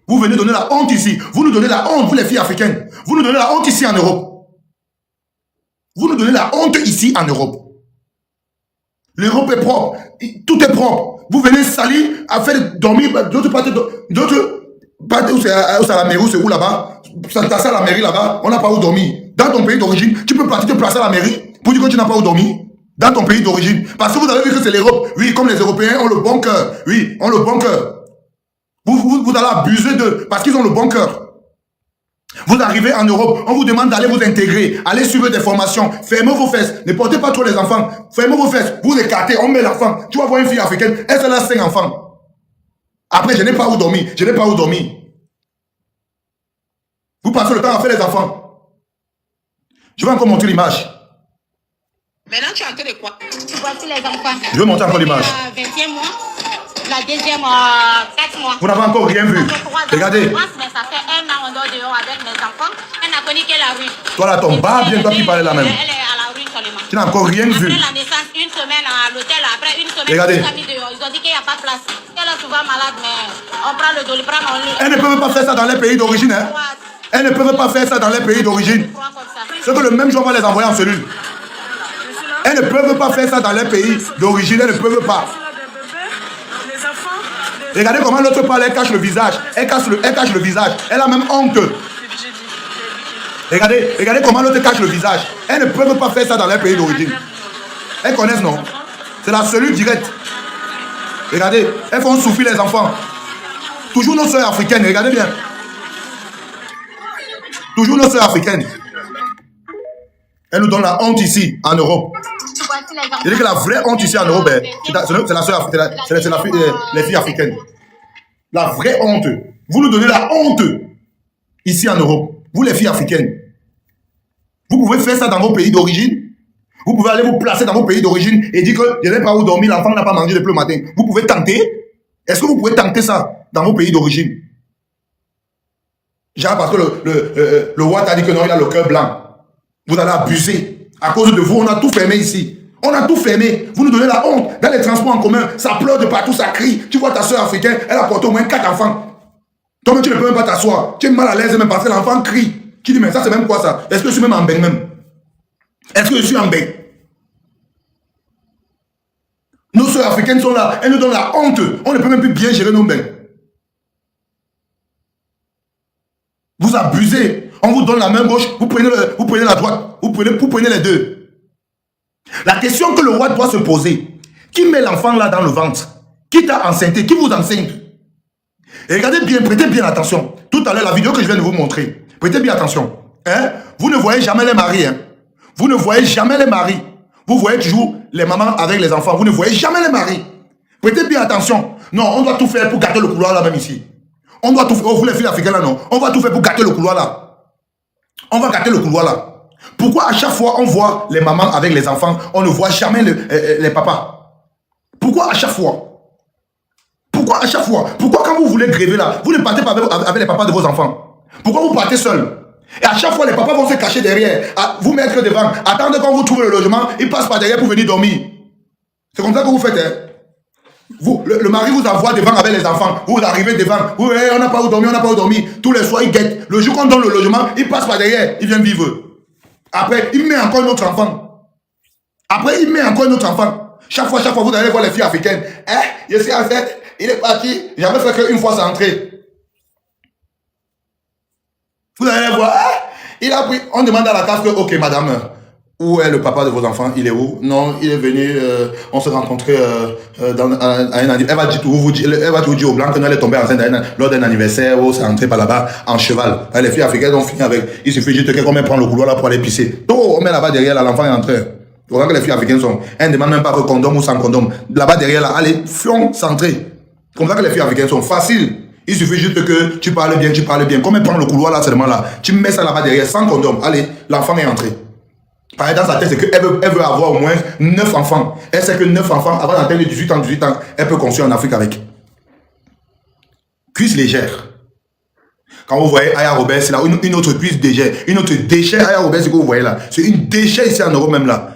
Vous venez donner la honte ici. Vous nous donnez la honte, vous les filles africaines. Vous nous donnez la honte ici en Europe. Vous nous donnez la honte ici en Europe. L'Europe est propre. Tout est propre. Vous venez salir, à faire dormir d'autres parties, où c'est à la mairie, où c'est où là-bas? Ça tasse à la mairie là-bas, on n'a pas où dormir. Dans ton pays d'origine, tu peux partir te placer à la mairie pour dire que tu n'as pas où dormir. Dans ton pays d'origine. Parce que vous avez vu que c'est l'Europe. Oui, comme les Européens ont le bon cœur. Oui, ont le bon cœur. Vous allez abuser d'eux parce qu'ils ont le bon cœur. Vous arrivez en Europe, on vous demande d'aller vous intégrer, aller suivre des formations, fermez vos fesses, ne portez pas trop les enfants, fermez vos fesses, vous écartez, on met l'enfant. Tu vas voir une fille africaine, elle a 5 enfants. Après, je n'ai pas où dormir, je n'ai pas où dormir. Vous passez le temps à faire les enfants. Je vais encore montrer l'image. Maintenant, tu es en train de quoi? Voici les enfants. Je vais montrer encore l'image. 20e mois. La deuxième, 4 mois. Vous n'avez encore rien vu. Regardez. Mais ça fait 1 an, on dort dehors avec mes enfants. Elle n'a connu que la rue. Toi là, ton bas, bien toi qui parles là même. Elle est à la rue seulement. Tu n'as encore rien vu. Après la naissance, 1 semaine à l'hôtel. Après 1 semaine, regardez. Ils ont dit qu'il n'y a pas de place. Elle est souvent malade, mais on prend le doliprane, on lit. Elles ne peuvent pas faire ça dans les pays d'origine. Hein. Elles ne peuvent pas faire ça dans les pays d'origine. C'est que le même jour, on va les envoyer en cellule. Elles ne peuvent pas faire ça dans les pays d'origine. Elles ne peuvent pas. Regardez comment l'autre parle, elle cache le visage. Elle cache le visage. Elle a même honte. Regardez comment l'autre cache le visage. Elles ne peuvent pas faire ça dans les pays d'origine. Elles connaissent, non? C'est la cellule directe. Regardez, elles font souffrir les enfants. Toujours nos soeurs africaines, regardez bien. Toujours nos soeurs africaines. Elles nous donnent la honte ici, en Europe. Je dis que la vraie honte ici en Europe, c'est la soeur, c'est les filles africaines. La vraie honte. Vous nous donnez la honte ici en Europe. Vous les filles africaines. Vous pouvez faire ça dans vos pays d'origine. Vous pouvez aller vous placer dans vos pays d'origine et dire que je n'ai pas où dormir, l'enfant n'a pas mangé depuis le matin. Vous pouvez tenter. Est-ce que vous pouvez tenter ça dans vos pays d'origine? Genre parce que le Watt a dit que non, il a le cœur blanc. Vous allez abuser. À cause de vous, on a tout fermé ici. On a tout fermé. Vous nous donnez la honte. Dans les transports en commun, ça pleure de partout, ça crie. Tu vois ta soeur africaine, elle a porté au moins 4 enfants. Toi-même, tu ne peux même pas t'asseoir. Tu es mal à l'aise même parce que l'enfant crie. Tu dis, mais ça, c'est même quoi ça? Est-ce que je suis même en bain même? Est-ce que je suis en bain? Nos soeurs africaines sont là. Elles nous donnent la honte. On ne peut même plus bien gérer nos bains. Vous abusez. On vous donne la main gauche, vous prenez la droite. Vous prenez les deux. La question que le roi doit se poser, qui met l'enfant là dans le ventre? Qui t'a enceinté? Qui vous enseigne? Et regardez bien, prêtez bien attention. Tout à l'heure, la vidéo que je viens de vous montrer, prêtez bien attention. Hein? Vous ne voyez jamais les maris. Hein? Vous ne voyez jamais les maris. Vous voyez toujours les mamans avec les enfants. Vous ne voyez jamais les maris. Prêtez bien attention. Non, on doit tout faire pour gâter le couloir là même ici. On doit tout faire. Oh, vous les filles africaines là, non. On va tout faire pour gâter le couloir là. On va gâter le couloir là. Pourquoi à chaque fois on voit les mamans avec les enfants, on ne voit jamais les papas? Pourquoi à chaque fois? Pourquoi à chaque fois? Pourquoi quand vous voulez gréver là, vous ne partez pas avec les papas de vos enfants? Pourquoi vous partez seul? Et à chaque fois, les papas vont se cacher derrière, vous mettre devant, attendre quand vous trouvez le logement, ils passent par derrière pour venir dormir. C'est comme ça que vous faites, hein? Le mari vous envoie devant avec les enfants. Vous arrivez devant. Oui, on n'a pas où dormir, on n'a pas où dormir. Tous les soirs, il guette. Le jour qu'on donne le logement, il passe par derrière. Il vient vivre. Après, il met encore un autre enfant. Chaque fois, vous allez voir les filles africaines. Je suis en fait, il est parti. J'avais fait qu'une fois sa entrée. Vous allez voir. Il a pris. On demande à la case que, ok, madame. Où est le papa de vos enfants? Il est où? Non, il est venu, on s'est rencontrés à un anniversaire. Elle va tout dire au blanc que elle est tombée enceinte lors d'un anniversaire où c'est entré par là-bas en cheval. Les filles africaines ont fini avec, il suffit juste que qu'on prend le couloir là pour aller pisser. Oh, on met là-bas derrière, là, l'enfant est entré. Voilà que les filles africaines sont. Elles ne demandent même pas que condom ou sans condom. Là-bas derrière, là, allez, fion, centré. Comme ça que les filles africaines sont faciles. Il suffit juste que tu parles bien. Comme elle prend le couloir là, seulement là, tu mets ça là-bas derrière, sans condom. Allez, l'enfant est entré. Pareil, dans sa tête, c'est qu'elle veut avoir au moins 9 enfants. Elle sait que 9 enfants, avant d'atteindre 18 ans, elle peut construire en Afrique avec. Cuisse légère. Quand vous voyez Aya Robert, c'est là une autre cuisse légère. Une autre déchet, Aya Robert, c'est que vous voyez là. C'est une déchet ici en Europe même là.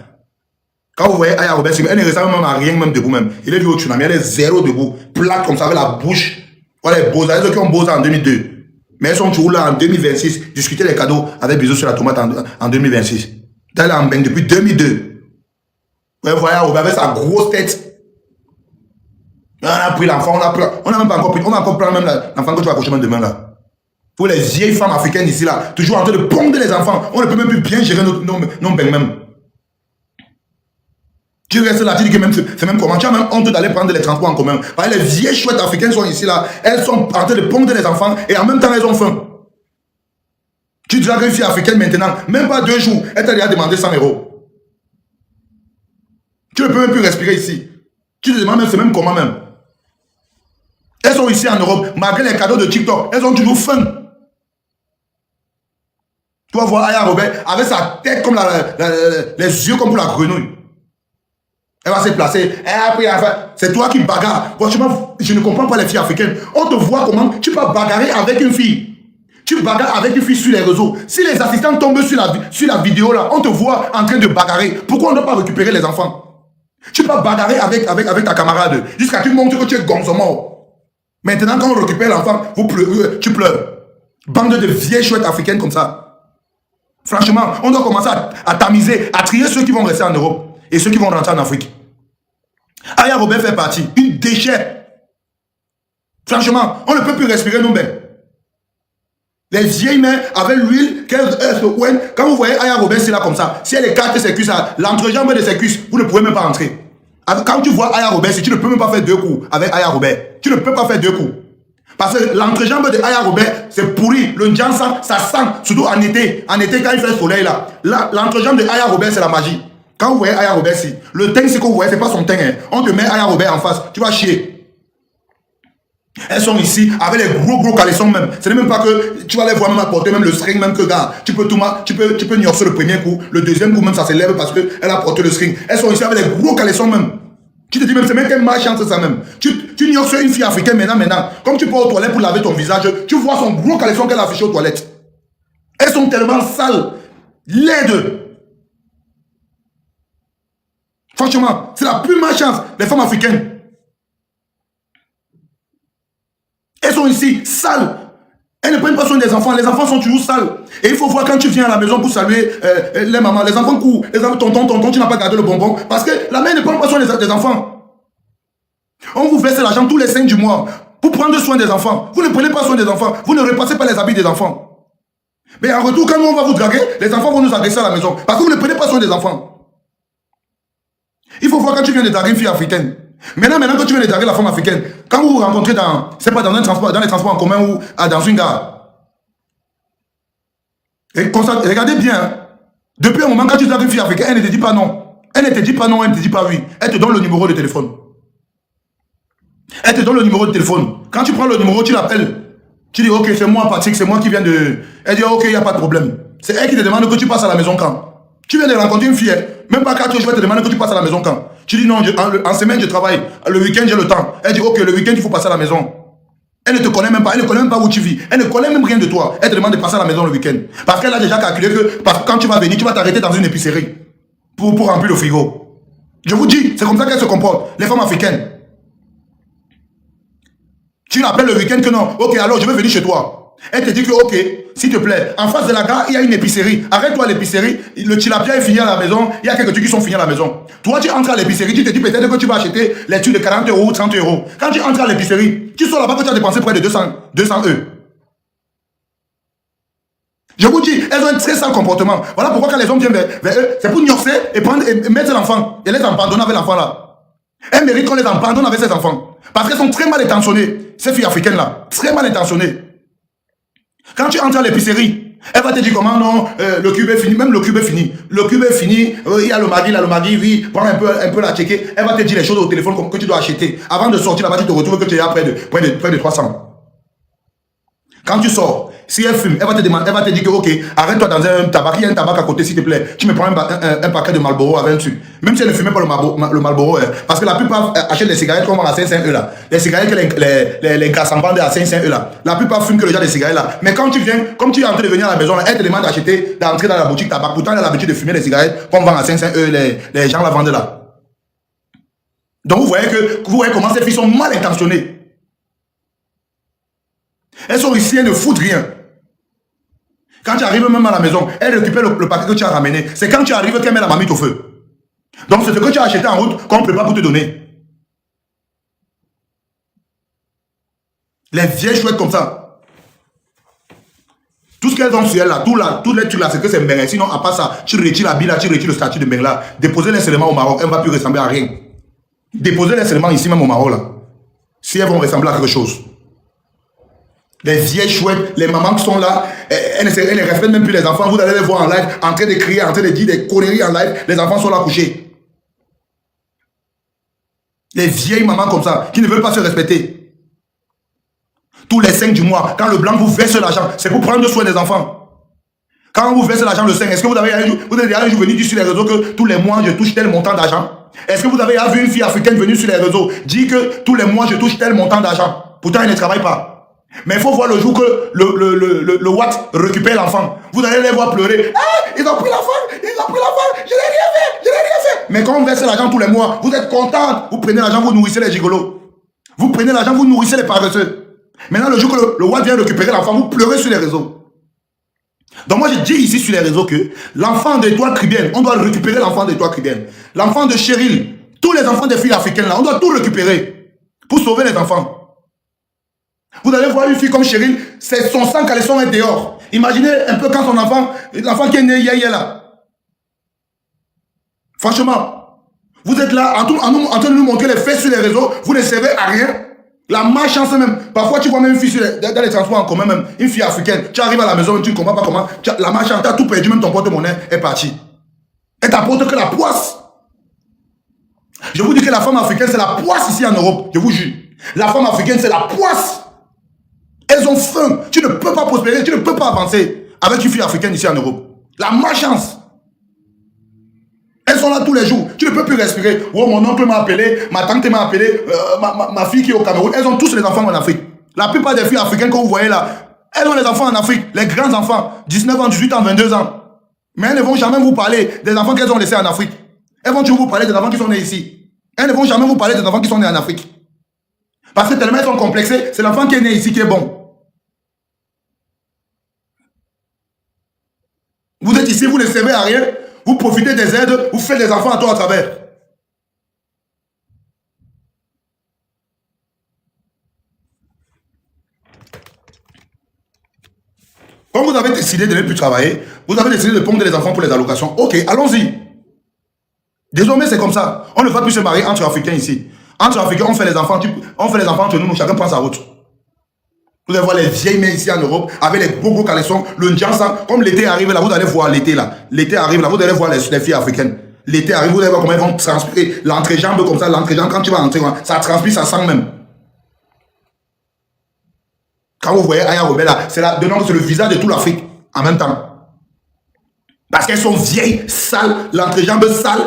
Quand vous voyez Aya Robert, elle ne ressemble même à rien, même debout même. Il est vu au tsunami, elle est zéro debout. Plate comme ça, avec la bouche Voilà les beaux ceux qui ont beaux en 2002. Mais ils sont toujours là en 2026, discuter les cadeaux avec bisous sur la tomate en 2026. D'aller en bain depuis 2002. Ouais, voilà, avec sa grosse tête. On a pris l'enfant, on a même pas encore pris, on a encore pris même l'enfant que tu vas accoucher même demain là. Pour les vieilles femmes africaines ici là, toujours en train de pondre les enfants, on ne peut même plus bien gérer nos bains même. Tu restes là, tu dis que même c'est même comment, tu as même honte d'aller prendre les transports en commun. Parce que les vieilles chouettes africaines sont ici là, elles sont en train de pondre les enfants et en même temps elles ont faim. Tu diras qu'une fille africaine maintenant, même pas 2 jours, elle t'a déjà demandé 100 €. Tu ne peux même plus respirer ici. Tu te demandes même, c'est même comment même. Elles sont ici en Europe, malgré les cadeaux de TikTok, elles ont toujours faim. Tu vas voir Aya Robert avec sa tête comme les yeux comme pour la grenouille. Elle va se placer. C'est toi qui bagarres. Franchement, je ne comprends pas les filles africaines. On te voit comment tu peux bagarrer avec une fille. Tu bagarres avec une fille sur les réseaux. Si les assistants tombent sur la vidéo là, on te voit en train de bagarrer. Pourquoi on ne doit pas récupérer les enfants? Tu peux bagarrer avec ta camarade jusqu'à ce que tu montres que tu es gonzement. Maintenant, quand on récupère l'enfant, tu pleures. Bande de vieilles chouettes africaines comme ça. Franchement, on doit commencer à tamiser, à trier ceux qui vont rester en Europe et ceux qui vont rentrer en Afrique. Aya Robert fait partie, une déchet. Franchement, on ne peut plus respirer nos bains. Les vieilles mains avec l'huile, quand vous voyez Aya Robert, c'est là comme ça. Si elle écarte ses cuisses, l'entrejambe de ses cuisses, vous ne pouvez même pas rentrer. Quand tu vois Aya Robert, si tu ne peux même pas faire 2 coups avec Aya Robert, tu ne peux pas faire 2 coups. Parce que l'entrejambe de Aya Robert, c'est pourri. Le Njansan, ça sent, surtout en été. En été, quand il fait le soleil là. L'entrejambe de Aya Robert, c'est la magie. Quand vous voyez Aya Robert, si le teint, c'est que vous voyez, c'est pas son teint. Hein. On te met Aya Robert en face, tu vas chier. Elles sont ici avec les gros caleçons même. Ce n'est même pas que tu vas les voir même apporter même le string, même que gars. Tu peux niorcer le premier coup, le deuxième coup même ça s'élève parce qu'elle a porté le string. Elles sont ici avec les gros caleçons même. Tu te dis même, c'est même quelle malchance ça même. Tu niorces une fille africaine maintenant. Comme tu peux aux toilettes pour laver ton visage, tu vois son gros caleçon qu'elle a affiché aux toilettes. Elles sont tellement sales, laides. Franchement, c'est la plus malchance des femmes africaines. Elles sont ici, sales. Elles ne prennent pas soin des enfants. Les enfants sont toujours sales. Et il faut voir quand tu viens à la maison pour saluer les mamans. Les enfants courent. Les enfants, tonton, tu n'as pas gardé le bonbon. Parce que la mère ne prend pas soin des enfants. On vous verse l'argent tous les 5 du mois pour prendre soin des enfants. Vous ne prenez pas soin des enfants. Vous ne repassez pas les habits des enfants. Mais en retour, quand on va vous draguer, les enfants vont nous agresser à la maison. Parce que vous ne prenez pas soin des enfants. Il faut voir quand tu viens de draguer une fille africaine. Maintenant que tu viens de draguer la femme africaine, quand vous vous rencontrez dans les transports en commun ou dans une gare, et regardez bien, depuis un moment, quand tu dragues une fille africaine, elle ne te dit pas non. Elle ne te dit pas non, elle ne te dit pas oui. Elle te donne le numéro de téléphone. Elle te donne le numéro de téléphone. Quand tu prends le numéro, tu l'appelles. Tu dis, ok, c'est moi Patrick, c'est moi qui viens de... Elle dit, ok, il n'y a pas de problème. C'est elle qui te demande que tu passes à la maison quand. Tu viens de rencontrer une fille, même pas 4 jours, je vais te demander que tu passes à la maison quand. Tu dis non, en semaine je travaille, le week-end j'ai le temps. Elle dit ok, le week-end il faut passer à la maison. Elle ne te connaît même pas, elle ne connaît même pas où tu vis. Elle ne connaît même rien de toi. Elle te demande de passer à la maison le week-end. Parce qu'elle a déjà calculé que quand tu vas venir, tu vas t'arrêter dans une épicerie pour remplir le frigo. Je vous dis, c'est comme ça qu'elles se comportent, les femmes africaines. Tu l'appelles le week-end que non, ok, alors je vais venir chez toi. Elle te dit que ok, s'il te plaît, en face de la gare, il y a une épicerie. Arrête-toi à l'épicerie, le tilapia est fini à la maison, il y a quelques trucs qui sont finis à la maison. Toi, tu entres à l'épicerie, tu te dis peut-être que tu vas acheter les trucs de 40 € ou 30 €. Quand tu entres à l'épicerie, tu sors là-bas que tu as dépensé près de 200 €. Je vous dis, elles ont un très sale comportement. Voilà pourquoi quand les hommes viennent vers eux, c'est pour niorcer et mettre l'enfant et les abandonner avec l'enfant là. Elles méritent qu'on les abandonne avec ces enfants. Parce qu'elles sont très mal intentionnées, ces filles africaines là, très mal intentionnées. Quand tu entres à l'épicerie, elle va te dire comment non, le cube est fini, même le cube est fini. Le cube est fini, il y a le mari, oui, prends un peu la checker. Elle va te dire les choses au téléphone que tu dois acheter. Avant de sortir là-bas, tu te retrouves que tu es à près de 300. Quand tu sors, si elle fume, elle va te dire que ok, arrête-toi dans un tabac, il y a un tabac à côté s'il te plaît. Tu me prends un paquet de Marlboro avec un dessus. Même si elle ne fumait pas le Marlboro, parce que la plupart achètent les cigarettes qu'on vend à 500 € là. Les cigarettes que les gars s'en vendent à 500 € là. La plupart fument que le genre de cigarettes là. Mais quand tu viens, comme tu es en train de venir à la maison, là, elle te demande d'entrer dans la boutique tabac. Pourtant, elle a l'habitude de fumer les cigarettes qu'on vend à 500 €, les gens la vendent là. Donc vous voyez comment ces filles sont mal intentionnées. Elles sont ici, elles ne foutent rien. Quand tu arrives même à la maison, elles récupèrent le paquet que tu as ramené. C'est quand tu arrives qu'elles mettent la marmite au feu. Donc c'est ce que tu as acheté en route qu'on ne peut pas pour te donner. Les vieilles chouettes comme ça. Tout ce qu'elles ont sur elles là, tout les trucs là, c'est que c'est Mbeng. Sinon, à part ça, tu retires la bille là, tu retires le statut de Mbeng là. Déposez-les seulement au Maroc, elles ne vont plus ressembler à rien. Déposez-les seulement ici même au Maroc là. Si elles vont ressembler à quelque chose. Les vieilles chouettes, les mamans qui sont là, elles ne respectent même plus les enfants. Vous allez les voir en live, en train de crier, en train de dire des conneries en live. Les enfants sont là couchés. Les vieilles mamans comme ça, qui ne veulent pas se respecter. Tous les 5 du mois, quand le blanc vous verse l'argent, c'est pour prendre soin des enfants. Quand on vous verse l'argent le 5, est-ce que vous avez un jour venu dire sur les réseaux que tous les mois je touche tel montant d'argent? Est-ce que vous avez vu une fille africaine venue sur les réseaux dire que tous les mois je touche tel montant d'argent? Pourtant elle ne travaille pas. Mais il faut voir le jour que le Watt récupère l'enfant. Vous allez les voir pleurer. Ah, ils ont pris l'enfant, je n'ai rien fait. Mais quand on verse l'argent tous les mois, vous êtes contente. Vous prenez l'argent, vous nourrissez les gigolos. Vous prenez l'argent, vous nourrissez les paresseux. Maintenant, le jour que le Watt vient récupérer l'enfant, vous pleurez sur les réseaux. Donc moi, je dis ici sur les réseaux que l'enfant d'Étoile Caribéenne, on doit récupérer l'enfant d'Étoile Caribéenne. L'enfant de Cheryl, tous les enfants des filles africaines là, on doit tout récupérer pour sauver les enfants. Vous allez voir une fille comme Cheryl, c'est son sang caleçon est dehors. Imaginez un peu quand son enfant, l'enfant qui est né hier là. Franchement, vous êtes là en train de nous montrer les faits sur les réseaux, vous ne servez à rien. La malchance même. Parfois, tu vois même une fille dans les transports en commun, même une fille africaine. Tu arrives à la maison, tu ne comprends pas comment. La malchance, tu as tout perdu, même ton porte-monnaie est parti. Elle t'apporte que la poisse. Je vous dis que la femme africaine, c'est la poisse ici en Europe. Je vous jure. La femme africaine, c'est la poisse. Elles ont faim. Tu ne peux pas prospérer, tu ne peux pas avancer avec une fille africaine ici en Europe. La malchance. Elles sont là tous les jours. Tu ne peux plus respirer. Oh, mon oncle m'a appelé, ma tante m'a appelé, ma fille qui est au Cameroun. Elles ont tous les enfants en Afrique. La plupart des filles africaines que vous voyez là, elles ont les enfants en Afrique. Les grands enfants, 19 ans, 18 ans, 22 ans. Mais elles ne vont jamais vous parler des enfants qu'elles ont laissés en Afrique. Elles vont toujours vous parler des enfants qui sont nés ici. Elles ne vont jamais vous parler des enfants qui sont nés en Afrique. Parce que tellement elles sont complexées, c'est l'enfant qui est né ici qui est bon. Vous êtes ici, vous ne servez à rien. Vous profitez des aides, vous faites des enfants à toi à travers. Comme vous avez décidé de ne plus travailler, vous avez décidé de pondre les enfants pour les allocations. Ok, allons-y. Désormais, c'est comme ça. On ne va plus se marier entre Africains ici. Entre Africains, on fait les enfants entre nous, chacun prend sa route. Vous allez voir les vieilles mères ici en Europe, avec les beaux caleçons, le Njansa, comme l'été arrive là, vous allez voir l'été là. L'été arrive là, vous allez voir les filles africaines. L'été arrive, vous allez voir comment elles vont transpirer. L'entrejambe comme ça, l'entrejambe, quand tu vas entrer, ça transpire, ça sent même. Quand vous voyez Aya Robert là, c'est le visage de toute l'Afrique en même temps. Parce qu'elles sont vieilles, sales, l'entrejambe sale,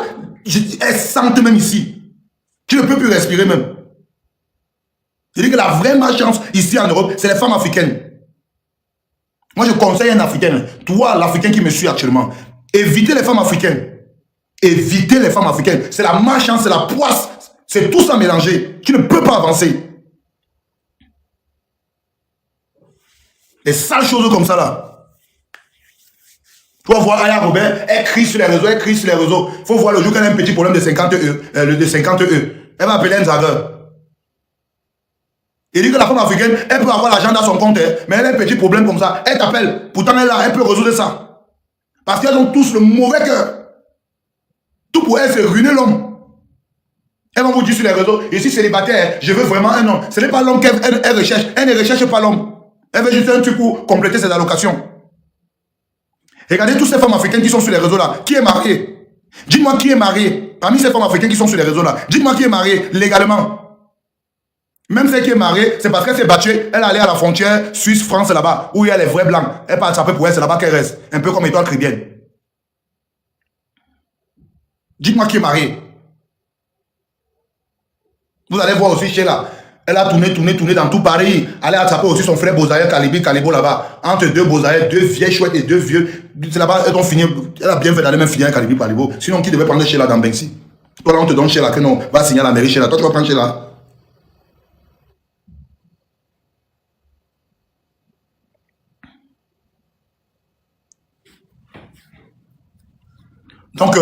elles sentent même ici. Tu ne peux plus respirer même. Je dis que la vraie malchance ici en Europe, c'est les femmes africaines. Moi, je conseille un Africain, toi, l'Africain qui me suit actuellement, évitez les femmes africaines. Évitez les femmes africaines. C'est la malchance, c'est la poisse, c'est tout ça mélangé. Tu ne peux pas avancer. Les sales choses comme ça là. Tu vas voir Aya Robert, elle crie sur les réseaux, Il faut voir le jour qu'elle a un petit problème de 50 E. Elle va appeler un zagueur. Il dit que la femme africaine, elle peut avoir l'argent dans son compte, mais elle a un petit problème comme ça. Elle t'appelle. Pourtant, elle peut résoudre ça. Parce qu'elles ont tous le mauvais cœur. Tout pour elles, c'est ruiner l'homme. Elles vont vous dire sur les réseaux, je suis célibataire, je veux vraiment un homme. Ce n'est pas l'homme qu'elle recherche. Elle ne recherche pas l'homme. Elle veut juste un truc pour compléter ses allocations. Regardez toutes ces femmes africaines qui sont sur les réseaux là. Qui est marié? Dites-moi qui est marié. Parmi ces femmes africaines qui sont sur les réseaux là, dites-moi qui est marié légalement. Même celle qui est mariée, c'est parce qu'elle s'est battue, elle est allée à la frontière Suisse-France là-bas, où il y a les vrais blancs. Elle part attraper pour elle, c'est là-bas qu'elle reste. Un peu comme Étoile Caribéenne. Dites-moi qui est marié. Vous allez voir aussi Sheila. Elle a tourné dans tout Paris. Elle a attrapé aussi son frère Bozaïe Calibo là-bas. Entre deux Bozaïe, deux vieilles chouettes et deux vieux. C'est là-bas, elles ont fini. Elle a bien fait d'aller même finir Calibo. Sinon, qui devait prendre Sheila dans Banksy? Toi là, on te donne Sheila, que non, va signer à la mairie Sheila. Toi, tu vas prendre Sheila. Donc,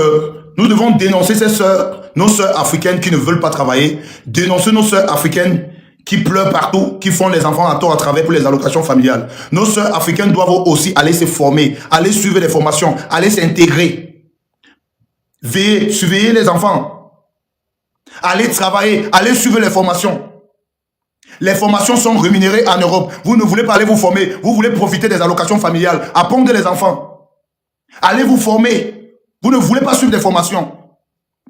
nous devons dénoncer ces sœurs, nos sœurs africaines qui ne veulent pas travailler, dénoncer nos sœurs africaines qui pleurent partout, qui font les enfants à tort à travers pour les allocations familiales. Nos sœurs africaines doivent aussi aller se former, aller suivre des formations, aller s'intégrer. Veiller, surveiller les enfants. Aller travailler, aller suivre les formations. Les formations sont rémunérées en Europe. Vous ne voulez pas aller vous former, vous voulez profiter des allocations familiales, apprendre les enfants. Allez vous former. Vous ne voulez pas suivre des formations.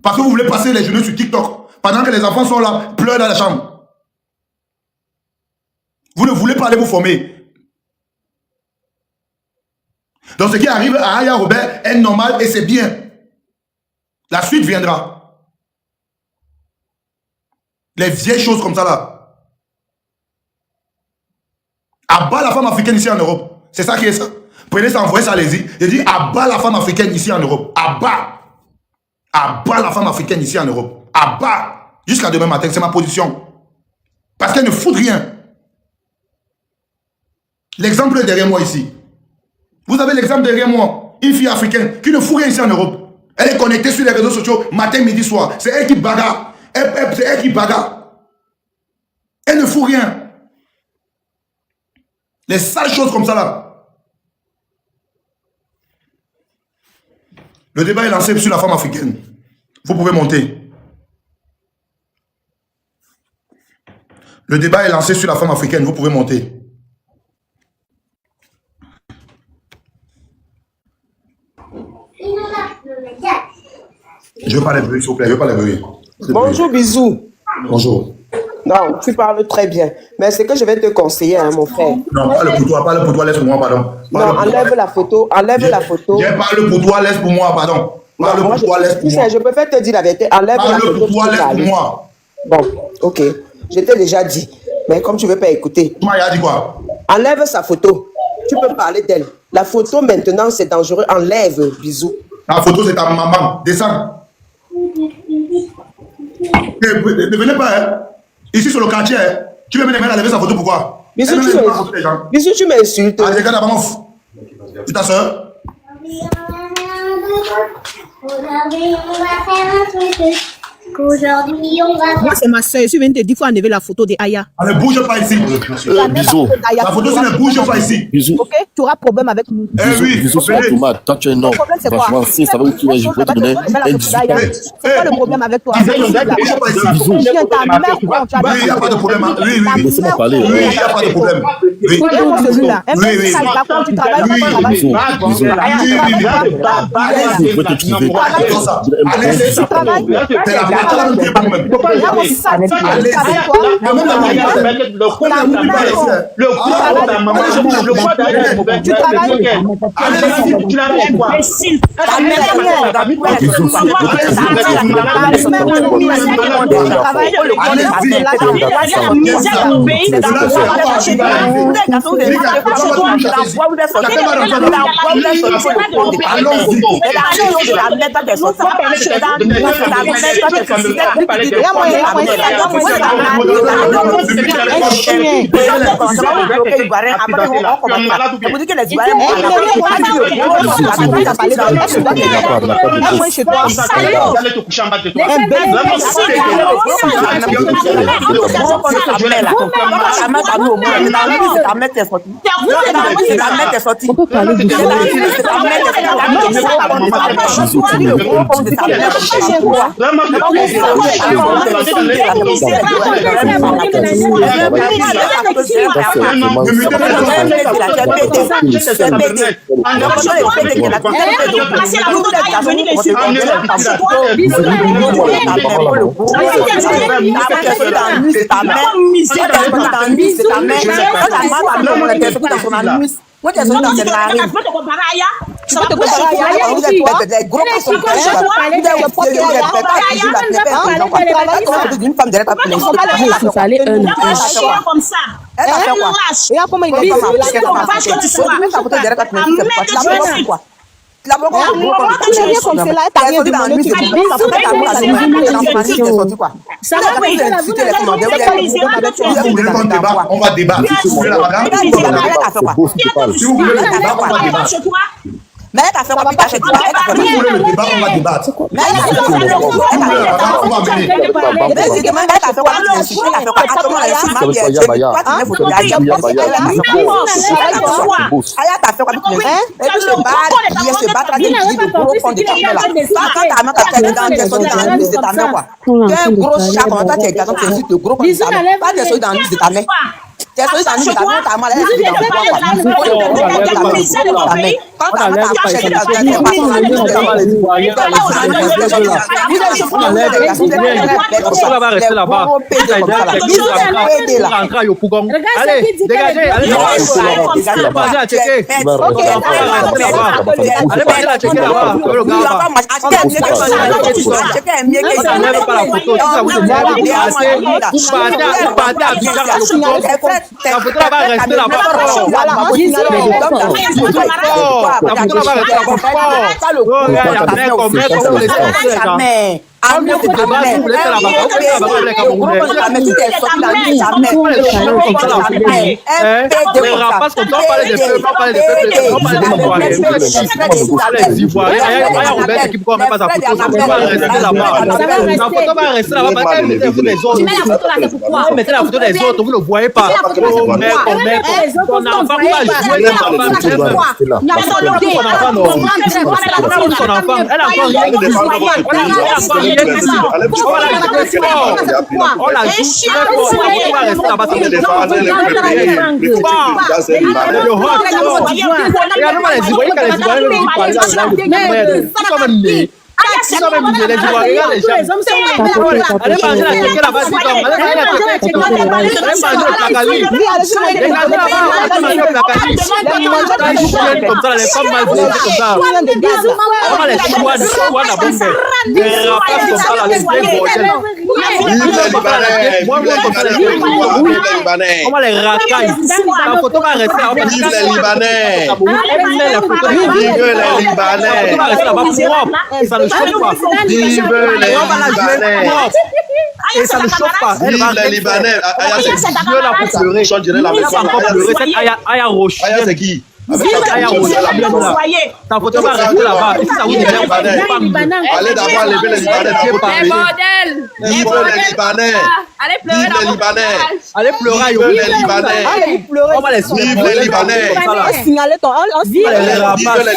Parce que vous voulez passer les journées sur TikTok. Pendant que les enfants sont là, pleurent dans la chambre. Vous ne voulez pas aller vous former. Donc ce qui arrive à Aya Robert est normal et c'est bien. La suite viendra. Les vieilles choses comme ça là. Abat la femme africaine ici en Europe. C'est ça qui est ça. Prenez ça, envoyez ça, allez-y. Il dit abat la femme africaine ici en Europe. Abat. Abat la femme africaine ici en Europe. Abat. Jusqu'à demain matin, c'est ma position. Parce qu'elle ne fout rien. L'exemple est derrière moi ici. Vous avez l'exemple derrière moi. Une fille africaine qui ne fout rien ici en Europe. Elle est connectée sur les réseaux sociaux matin, midi, soir. C'est elle qui bagarre. C'est elle qui bagarre. Elle ne fout rien. Les sales choses comme ça là. Le débat est lancé sur la femme africaine. Vous pouvez monter. Le débat est lancé sur la femme africaine. Vous pouvez monter. Je veux pas les bruits, s'il vous plaît. Je veux pas les bruits. Bonjour, bisous. Bonjour. Non, tu parles très bien. Mais c'est que je vais te conseiller, hein, mon frère. Non, parle pour toi, laisse pour moi, pardon. Non, enlève la photo, enlève la photo. Je parle pour toi, laisse pour moi, pardon. Parle pour toi, laisse pour moi. Je préfère te dire la vérité, enlève la photo. Parle pour toi, laisse pour moi. Bon, ok. Je t'ai déjà dit. Mais comme tu ne veux pas écouter. Tu m'as dit quoi? Enlève sa photo. Tu peux parler d'elle. La photo maintenant, c'est dangereux. Enlève, bisous. La photo, c'est ta maman. Descends. Ne venez pas, hein. Ici sur le quartier, hein. Tu veux venir enlever sa photo, pourquoi? Bisous, tu m'insultes. Ah, regarde avant. C'est ta soeur? Aujourd'hui, on va faire un truc. Aujourd'hui, on va Moi, c'est ma soeur. Je suis venue te dire qu'il faut enlever la photo de Aya. Ne bouge pas ici. Bisous. La photo, c'est ne bouge pas ici. Bisous. Ok, tu auras problème avec nous. Oui, Bisous sur la tomate. Toi, tu es un homme. Franchement, si ça veut dire que je peux te donner un 18 ans. C'est quoi le problème avec toi? Bouge pas ici. Bisous. Oui, il n'y a pas de problème. Oui. Laissez-moi parler. Oui, il n'y a pas de problème. Oui. Celui-là. Oui. Tu travailles. Bisous. Bisous. Je peux te trouver. On va débattre. Mais elle t'a fait quoi? Elle t'a fait quoi? Elle t'a fait Si vous voulez le débat, on va débattre. Mais elle t'a fait quoi? On va mener. Mettez la photo des autres, vous ne le voyez pas. Ton enfant va jouer, elle a encore rien de on la joue, on va rester là-bas. On va les racailles. La photo va rester là-bas. Vive les Libanais. Vive les Libanais. Ça ne chauffe pas. Vive les Libanais. Et ça ne chauffe pas. Vive les Libanais. Aya, c'est qui? Dieu là pour pleurer. Je dirais la Elle va encore pleurer. Cette Aya Roche. Aya, c'est qui? Ta photo va rester là-bas. Et si ça vous énerve, allez d'abord lever les Libanais. Vive les Libanais. Allez Vive les Libanais. allez pleurer. Vive les Libanais. On va les Vive les Libanais. Signaler ton. Vive les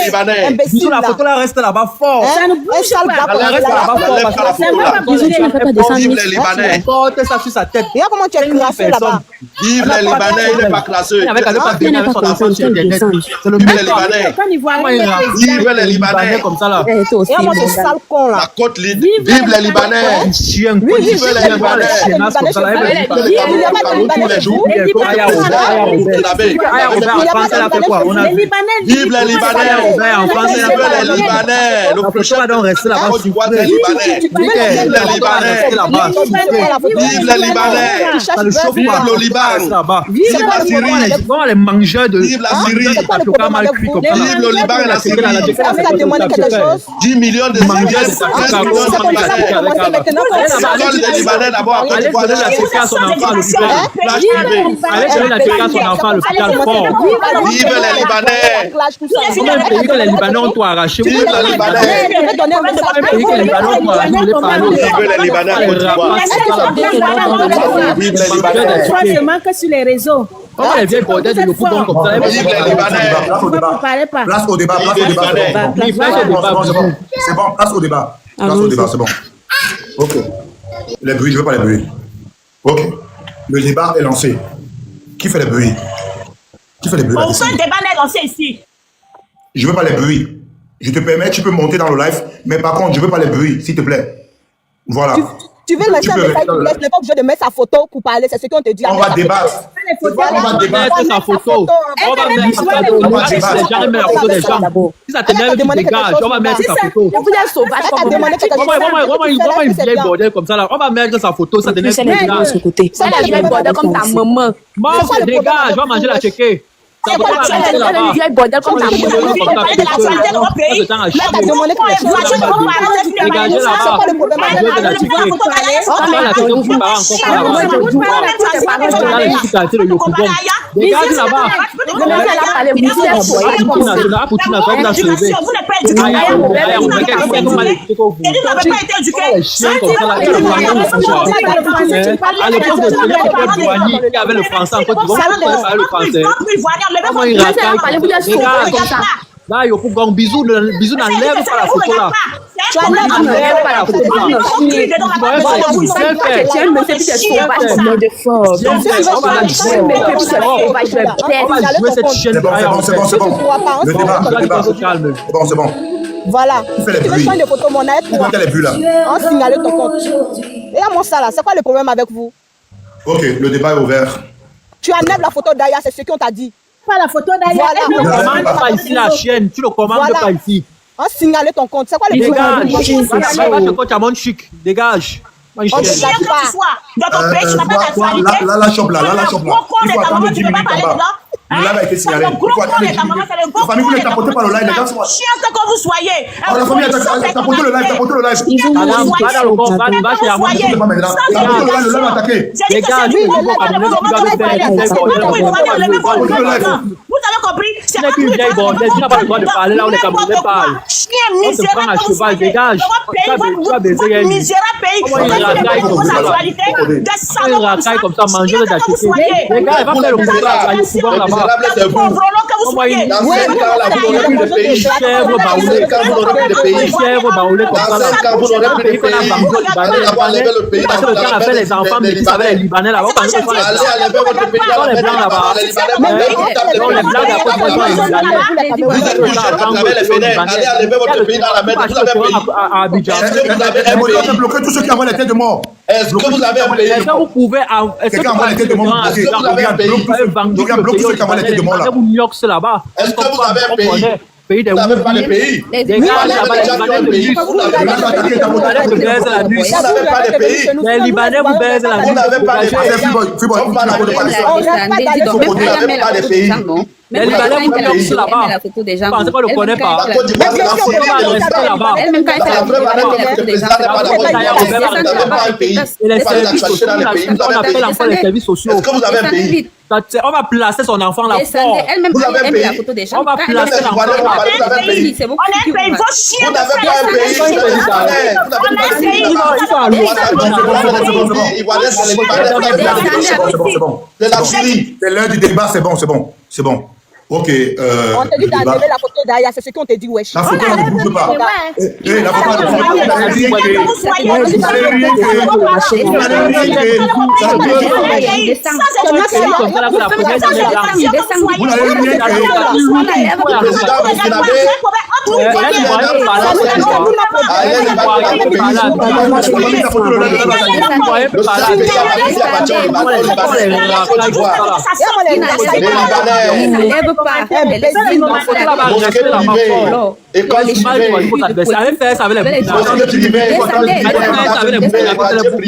Libanais. Sur la photo là, reste là-bas fort. Ça ne bouge pas. Elle reste là-bas fort. Vive les Libanais. Porte ça sur sa tête. Regarde comment tu es classé là-bas. Vive les Libanais. Il n'est pas classé. Avec un autre avec son enfant sur Internet. C'est le Vive même les Libanais. Vive les Libanais comme ça là. Regarde moi ce sale con là. La côte libre. Vive les Libanais. Chien. Vive les Libanais. Tous les jours. Vive les Libanais. Vive les Libanais. Le prochain va donc rester là-bas. Vive les Libanais. Vive les Libanais. Vive les Libanais. Ça ne chauffe pas. Vive le Liban. Vive la Syrie. Comment les mangeurs de Vive la Syrie. mal cuit comme ça. Vive le Liban et la Syrie. Ça a demandé quelque chose. 10 millions de Syriens. 15 millions de Libanais. Les Libanais d'abord. Allez donner la TK à son enfant à l'hôpital. Allez donner la TK à son enfant à l'hôpital fort. Vive les Libanais. Comment un pays que les Libanais ont tout arraché? Vive les Libanais. Un pays que les Libanais ont tout arraché, vous voulez parler? Vive les Libanais. Vive les Libanais. Seulement que sur les réseaux. On va les vieilles bordels de l'Opougon comme ça. Vive les Libanais. Place au débat. C'est bon, place au débat. C'est bon. Ok. Les bruits, je veux pas les bruits. Ok. Le débat est lancé. Qui fait les bruits? Qui fait les bruits? On fait un débat n'est lancé ici. Je veux pas les bruits. Je te permets, tu peux monter dans le live, mais par contre, je veux pas les bruits, s'il te plaît. Voilà. Tu veux laisser un message, tu n'es pas obligé de mettre sa photo pour parler, c'est ce qu'on te dit. On va débattre. On va débattre. Sa photo. On va mettre sa photo. On va jamais mettre la photo des gens. Si ça t'énerve, tu dégages. On va mettre sa photo. Vous êtes sauvage. Vraiment une vieille bordel comme ça là. On va mettre sa photo, ça t'énerve. Ça, la vieille bordel comme ta maman. Mange, dégage, on va manger la tchéké. C'est quoi la vieille bordel comme ta Tu veux parler de l'actualité de votre pays. Là, t'as demandé C'est quoi le problème avec la là, il faut qu'on bisou n'enlève pas la photo là. Tu n'enlèves pas la photo. C'est bon. Voilà. Tu veux prendre des photos, mon aide pour en signaler ton compte. Et à mon ça là, c'est quoi le problème avec vous? Ok, le débat est ouvert. Tu enlèves la photo d'Aya, c'est ce qu'on t'a dit. Pas la photo d'ailleurs. Tu ne commandes pas ici la chaîne, tu ne commandes pas ici. En signaler ton compte, c'est quoi le problème? Dégage, tu as mon chic, dégage. Chien que tu sois dans ton pays, tu n'as pas d'actualité. La chope là. Il faut attendre 10 minutes en bas. Le live a été signalé. Il faut attendre 10 minutes. La famille, vous ne tapotez pas le live, les gars. Chien que vous soyez. La famille a tapoté le live, tapotez le live. Va dans le compte, va chez la moitié. Le live attaqué. Dégage, vous avez compris? Tu n'es qu'une vieille bordelle, tu n'as pas le droit de parler là où les Camerounais parlent. Chien On te prend à cheval, dégage. Tu vas baiser elle. Misérable pays. Il racaille comme ça, manger le dacheté. Les gars, il va faire le contrat à Yokoubon là-bas. Chèvre baoulé comme ça là. Parce que le gars a fait les enfants métis avec les Libanais là-bas. Les blancs là-bas. Les blancs à Abidjan. Vous avez bloqué tous ceux qui avaient les têtes de mort. Est-ce que vous avez un pays? Est-ce que vous pouvez... Quelqu'un envoie les têtes de mort. Bloquez tous ceux qui avaient les têtes de mort là. Est-ce que vous avez un pays? Pays des Vous n'avez pas de pays. Des gars, Vous n'avez pas de pays. Vous n'avez pas de pays. les Libanais vous baisent la nuit. Vous n'avez pas de pays. Vous n'avez pas de pays. Les Libanais vous bloquent là-bas. Vous pensez qu'on ne le connaît pas. Et les services sociaux, on appelle encore les services sociaux. Est-ce que vous avez un pays? On va placer son enfant là fort. Vous avez un pays? On va placer l'enfant là. On a un pays. Vos chiens Vous n'avez pas un pays. C'est bon. C'est l'heure du débat, c'est bon. Ok. On te dit d'enlever la photo d'Aya, c'est ce qu'on te dit, wesh. La photo ne bouge pas. La photo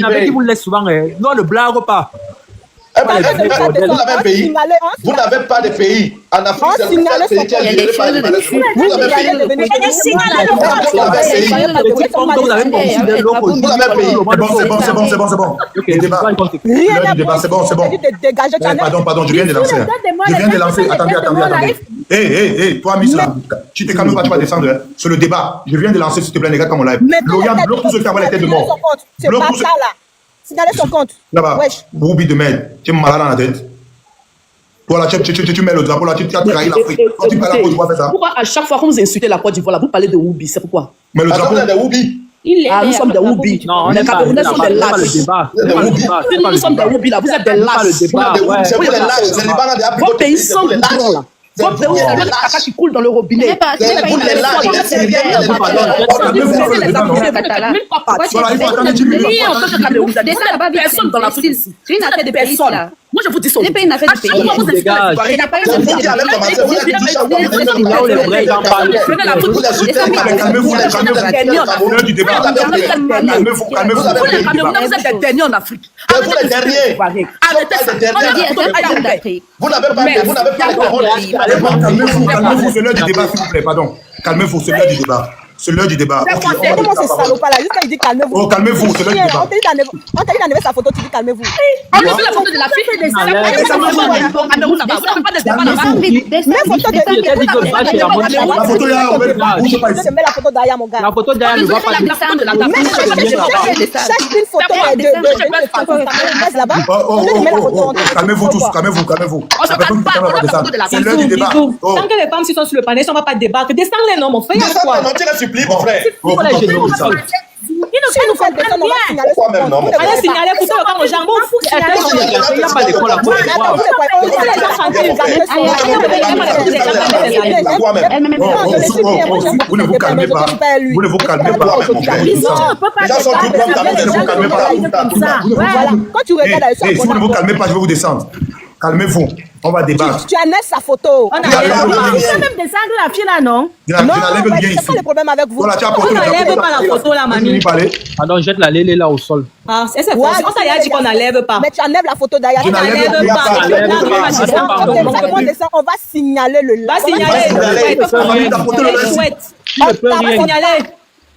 ne qui vous laisse souvent, non, ne blague pas. Vous avez un pays. Vous n'avez pas de pays. En Afrique, c'est le pays qui a géré par les Libanais. Vous avez un pays. C'est bon. Le débat, c'est bon. Pardon, je viens de lancer. Attendez. Hé, toi, Miss, là, tu t'es calme, tu vas descendre. Sur le débat, je viens de lancer, s'il te plaît, les gars, comme on live. Lorian, bloque tous ceux qui avaient la tête de mort. C'est pas ça, là. Signaler son compte. Là-bas, Boubi de merde, tu es malade dans la tête. Toi là, tu mets le drapeau là, tu as trahi l'Afrique. Quand tu parles à Côte d'Ivoire, fais ça. Pourquoi à chaque fois que vous insultez la Côte d'Ivoire, vous parlez de Woubi? C'est pourquoi? Mais le drapeau de Woubi. Nous sommes des Woubi. Non, les Camerounais sont des lâches. Nous sommes des Woubi là, vous êtes des lâches. C'est des lâches. Vos pays sont grands là. Vos pays, c'est le caca qui coule dans le robinet. Personne dans l'Afrique. Moi, je vous dis ça. C'est pas une affaire de pays. Dégage. Il n'a pas eu de Vous qui avec commencé, vous l'avez dit, Là où les vrais gens parlent. vous Calmez-vous, l'heure du débat. Calmez-vous. Vous êtes les derniers en Afrique. Vous les derniers. d'Afrique. Vous n'avez pas la parole. Calmez-vous, c'est l'heure du débat, s'il vous plaît, pardon. Calmez-vous, c'est l'heure du débat. C'est l'heure du débat. Comment c'est salopard là? Juste quand il dit calmez-vous. Oh, calmez-vous, c'est l'heure du débat. On t'a dit d'enlever sa photo, tu dis calmez-vous. On a vu la photo de la fille. Vous n'avez pas de débat là-bas. Mais photo de La photo là, bougez pas ici. je mets la photo derrière mon gars. La photo derrière ne voit pas. Chaque une photo de là-bas. Calmez-vous tous, calmez-vous. C'est l'heure du débat. Tant que les femmes sont sur le panel, on ne va pas débattre. Descends-les, non, mon frère. Descends, non, tu les supplies, mon frère. Si nous faisons descendre, on va signaler. Pourquoi même, non, mon frère? Allez signaler pour toi, comme au jambon. Il n'y a pas d'école à Vous ne vous calmez pas. Vous ne vous calmez pas. Les gens sont tout blancs, ne vous calmez pas. Quand tu regardes Si vous ne vous calmez pas, je vais vous descendre. Calmez-vous. On va débattre. tu annexes sa photo. On a même descendre la fille là, non? Je n'enlève rien C'est ici. quoi le problème avec vous? Voilà, tu as On apporté n'enlève pas la photo là, mamie. Pardon, jette la lélé là au sol. Ah, c'est ça. On t'a dit qu'on n'enlève pas. Mais tu enlèves la photo derrière. Je n'enlève pas. On va signaler le live. Va signaler. Ta photo le laisse. Va signaler.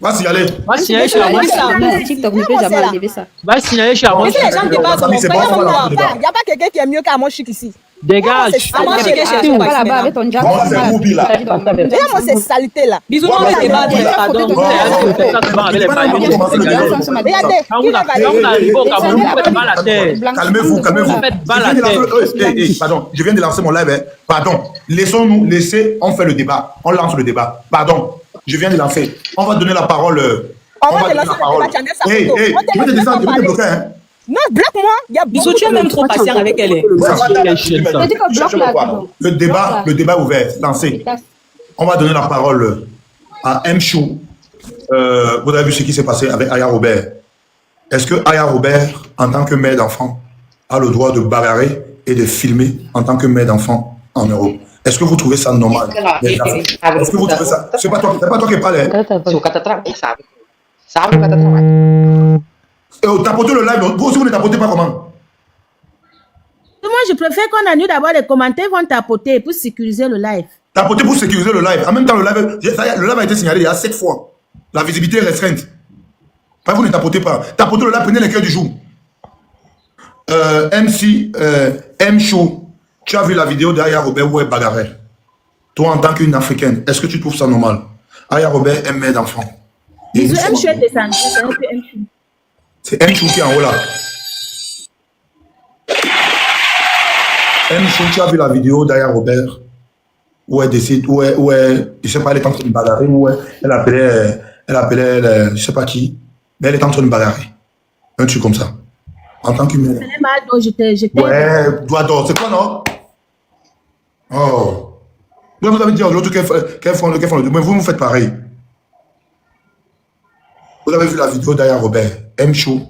Va signaler. Va signaler chez Armand. TikTok ne peut jamais enlever ça. Va signaler chez Armand. Est-ce que les gens débattent? C'est pas Il n'y a pas quelqu'un qui est mieux qu'Amon Chic ici. Dégage. Amon Chic est chez Tu toi. vas là-bas avec ton job. Bon, c'est Roubi là. Regarde-moi ces saletés là. Bisous, on va débattre. Pardon. Regardez. Quand vous arrivez au Cameroun, vous faites mal à terre. Calmez-vous. Vous faites mal à terre. Pardon, je viens de lancer mon live. Pardon. Laissez, on fait le débat. On lance le débat. Pardon, je viens de lancer. On va donner la parole. On va te lancer le débat, tu enlèves sa photo. Je vais te descendre, je vais te bloquer. Non, bloque-moi. Il y a Bisous, tu es même trop patient avec elle. Le débat est ouvert, lancé. On va donner la parole à M. Chou. Vous avez vu ce qui s'est passé avec Aya Robert. Est-ce que Aya Robert, en tant que mère d'enfant, a le droit de bagarrer et de filmer en tant que mère d'enfant en Europe? Est-ce que vous trouvez ça normal? Est-ce que vous trouvez ça? C'est pas toi qui parles. Tapotez le live, vous aussi vous ne tapotez pas comment? Moi, je préfère qu'on annule d'abord les commentaires, vont tapoter pour sécuriser le live. Tapoter pour sécuriser le live. En même temps, le live a été signalé il y a 7 fois. La visibilité est restreinte. Enfin, vous ne tapotez pas. Tapotez le live, prenez les cœurs du jour. M. Chou, tu as vu la vidéo d'Aya Robert où elle bagarrait. Toi, en tant qu'une Africaine, est-ce que tu trouves ça normal? Aya Robert est mère d'enfant. Bisous, M. Chou est descendu. C'est un peu M. Chou. C'est M. Chou qui est en haut là. M. Chou, tu as vu la vidéo d'Aya Robert où elle décide, où elle, je sais pas, elle est en train de bagarrer, où elle appelait, je sais pas qui, mais elle est en train de bagarrer. Un truc comme ça. En tant qu'humain. Ouais, doigt d'or, c'est quoi, non? Oh. Donc vous avez dit l'autre qu'elle font le mais vous me faites pareil. Vous avez vu la vidéo d'Aya Robert, M. Chou.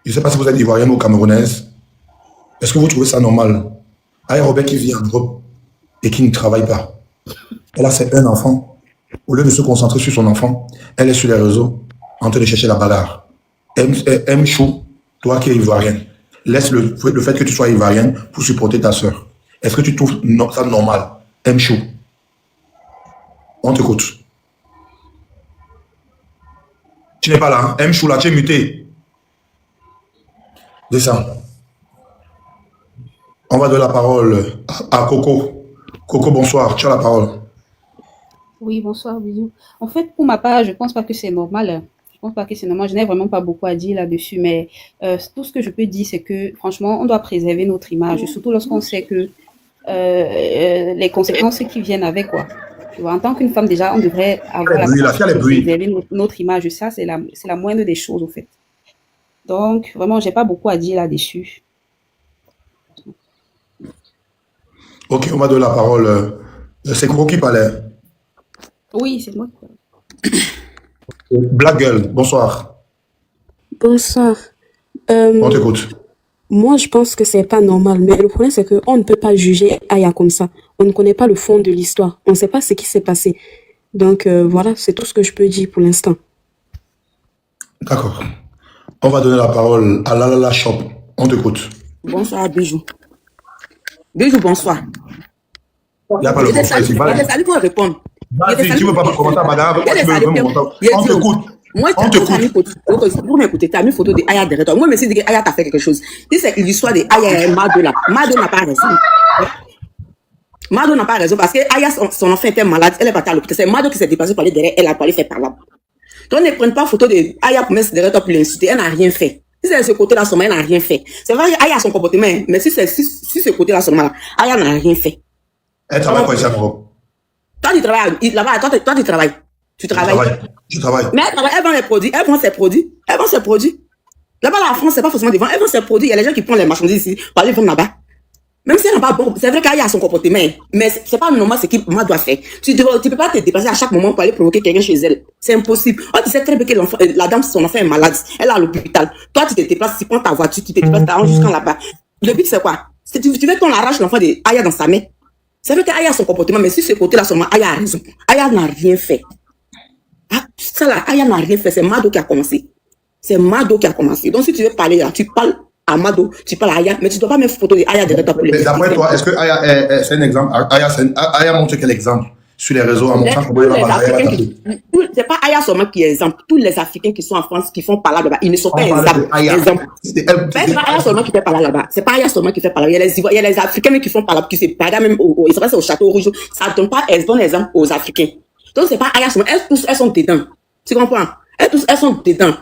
Je ne sais pas si vous êtes ivoirienne ou camerounaise. Est-ce que vous trouvez ça normal? Aya Robert qui vit en Europe et qui ne travaille pas. Elle a un enfant. Au lieu de se concentrer sur son enfant, elle est sur les réseaux en train de chercher la bagarre. M. Chou, toi qui es ivoirienne, laisse le fait que tu sois ivoirienne pour supporter ta soeur. Est-ce que tu trouves ça normal? M. Chou. On t'écoute. Tu n'es pas là, hein? M. Chou, là, tu es muté. Descends. On va donner la parole à Coco. Coco, bonsoir, tu as la parole. Oui, bonsoir, bisous. En fait, pour ma part, je pense pas que c'est normal. Je pense pas que c'est normal. Je n'ai vraiment pas beaucoup à dire là-dessus, mais tout ce que je peux dire, c'est que franchement, on doit préserver notre image, surtout lorsqu'on sait que les conséquences qui viennent avec, quoi. Tu vois, en tant qu'une femme, déjà, on devrait avoir la possibilité de préserver notre image. Ça, c'est la moindre des choses, au fait. Donc, vraiment, j'ai pas beaucoup à dire là-dessus. Ok, on va donner la parole. C'est Coco qui parlait. Oui, c'est moi. Black Girl, bonsoir. Bonsoir. On t'écoute. Moi, je pense que c'est pas normal. Mais le problème, c'est qu'on ne peut pas juger Aya comme ça. On ne connaît pas le fond de l'histoire. On ne sait pas ce qui s'est passé. Donc, voilà, c'est tout ce que je peux dire pour l'instant. D'accord. On va donner la parole à Lalala Shop. On t'écoute. Bonsoir, Bijou. Bijou, bonsoir. Il n'y a pas le bonsoir ici. Il y a des saluts pour répondre. Vas-y, tu ne veux pas commenter à Madame. On t'écoute. Moi, pour m'écouter, tu as mis une photo de Aya derrière toi. Moi, je me suis dit que Aya t'a fait quelque chose. Si c'est l'histoire de Aya et Mado là, Mado n'a pas raison. Mado n'a pas raison parce que Aya, son enfant était malade, elle est partie à l'hôpital. C'est Mado qui s'est déplacé pour aller derrière elle, pour aller faire par là. Donc, ne prenne pas photo de Aya pour mettre derrière toi pour l'insulter. Elle n'a rien fait. Si c'est de ce côté-là seulement, elle n'a rien fait. C'est vrai qu'Aya a son comportement, mais si c'est ce côté-là seulement, Aya n'a rien fait. Elle travaille quoi ici à Europe? Toi, tu travailles là-bas. Toi, tu travailles. Tu travailles. Je travaille. Mais elle vend les produits. Elle vend ses produits. Là-bas, la France, c'est pas forcément des ventes. Elle vend ses produits. Il y a les gens qui prennent les marchandises ici pour aller vendre là-bas. Même si elle n'a pas bon. C'est vrai qu'elle a son comportement. Mais c'est pas normal ce qu'il doit faire. Tu peux pas te déplacer à chaque moment pour aller provoquer quelqu'un chez elle. C'est impossible. Oh, tu sais très bien que la dame, son enfant est malade. Elle est à l'hôpital. Toi, tu te déplaces, tu prends ta voiture, tu te déplaces, tu jusqu'en là-bas. Le but, c'est quoi? Tu veux qu'on arrache l'enfant de Aya dans sa main. C'est vrai qu'Aya a son comportement, mais si ce côté-là seulement, Aya a raison. Aya n'a rien fait. Ah, ça là, Aya n'a rien fait, c'est Mado qui a commencé. C'est Mado qui a commencé. Donc si tu veux parler là, tu parles à Mado, tu parles à Aya, mais tu ne dois pas mettre photo de Aya derrière ta pour les. D'après toi, est-ce que Aya c'est un exemple? Aya montre quel exemple sur les réseaux en montrant comment elle va parler? C'est pas Aya seulement qui est exemple. Tous les Africains qui sont en France, qui font parler là-bas, ils ne sont pas exemple. C'est pas Aya seulement qui fait parler là-bas. C'est pas Aya seulement qui fait parler. Il y a les Africains qui font parler, qui se parlent même ils se passent au Château Rouge. Ça ne donne pas un bon exemple aux Africains. Donc c'est pas Aya seulement. Elles tous, elles sont dedans. Tu comprends? Elles tous, elles sont dedans.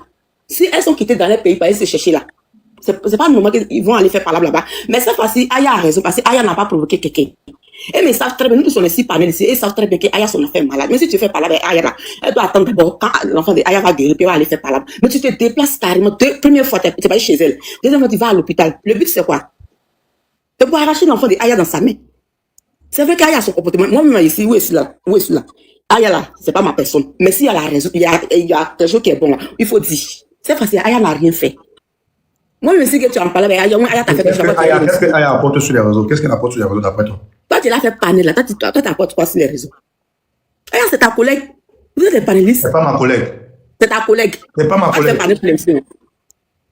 Si elles sont quittées dans les pays pour aller se chercher là, c'est pas normal qu'ils vont aller faire parler là-bas. Mais cette fois-ci, Aya a raison parce que Aya n'a pas provoqué quelqu'un. Et mais ils savent très bien, nous tous on est 6 panels ici, ils savent très bien qu'Aya son enfant est malade. Mais si tu fais parler avec Aya là, elle doit attendre d'abord quand l'enfant de Aya va guérir, puis elle va aller faire parler. Mais tu te déplaces carrément. Première fois, tu vas aller chez elle. Deuxième fois, tu vas à l'hôpital. Le but c'est quoi? De pouvoir arracher l'enfant de Aya dans sa main. C'est vrai qu'Aya a son comportement. Moi-même ici, où est-ce là? Aya là, c'est pas ma personne. Mais s'il y a la raison, il y a quelque chose qui est bon là, il faut dire. Cette fois-ci, Aya n'a rien fait. Moi, je me suis dit que tu en parlais avec Aya, t'as fait quelque chose. Qu'est-ce que Aya apporte sur les réseaux? Qu'est-ce qu'elle apporte sur les réseaux d'après toi? Toi, tu l'as fait panel là. Toi, t'apportes quoi sur les réseaux? Aya, c'est ta collègue. Vous êtes des panélistes. C'est pas ma collègue. C'est ta collègue. C'est pas ma collègue.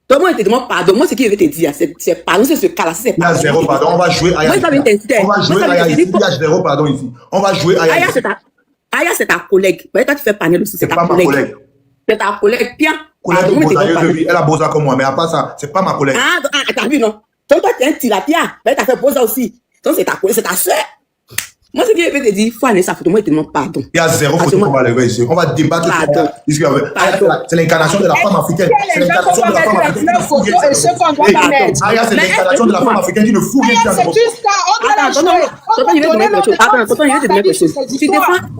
Toi, moi, je te demande pardon. Moi, ce qu'il veut te dire, c'est pardon, c'est ce cas-là. Il y a zéro pardon. On va jouer Aya. On va jouer Aya ici. Il y a zéro pardon ici. On va jouer Aya. Aya, c'est ta collègue. Toi, tu fais panel aussi. C'est ta collègue. C'est ta collègue. Bien. Elle a Boza comme moi, mais à part ça, c'est pas ma collègue. Ah, t'as vu, non? Toi, tu es un tilapia. Mais t'as fait Boza aussi. Donc, c'est ta collègue, c'est ta soeur. Moi, ce que je veux te dire, il faut aller sa photo. Moi, je te demande pardon. Il y a zéro photo qu'on va lever ici. On va débattre. C'est l'incarnation de la femme africaine. C'est l'incarnation de la femme africaine. C'est l'incarnation de la femme africaine qui ne fout rien. C'est juste ça. On doit la jouer. Attends, je vais te dire quelque chose.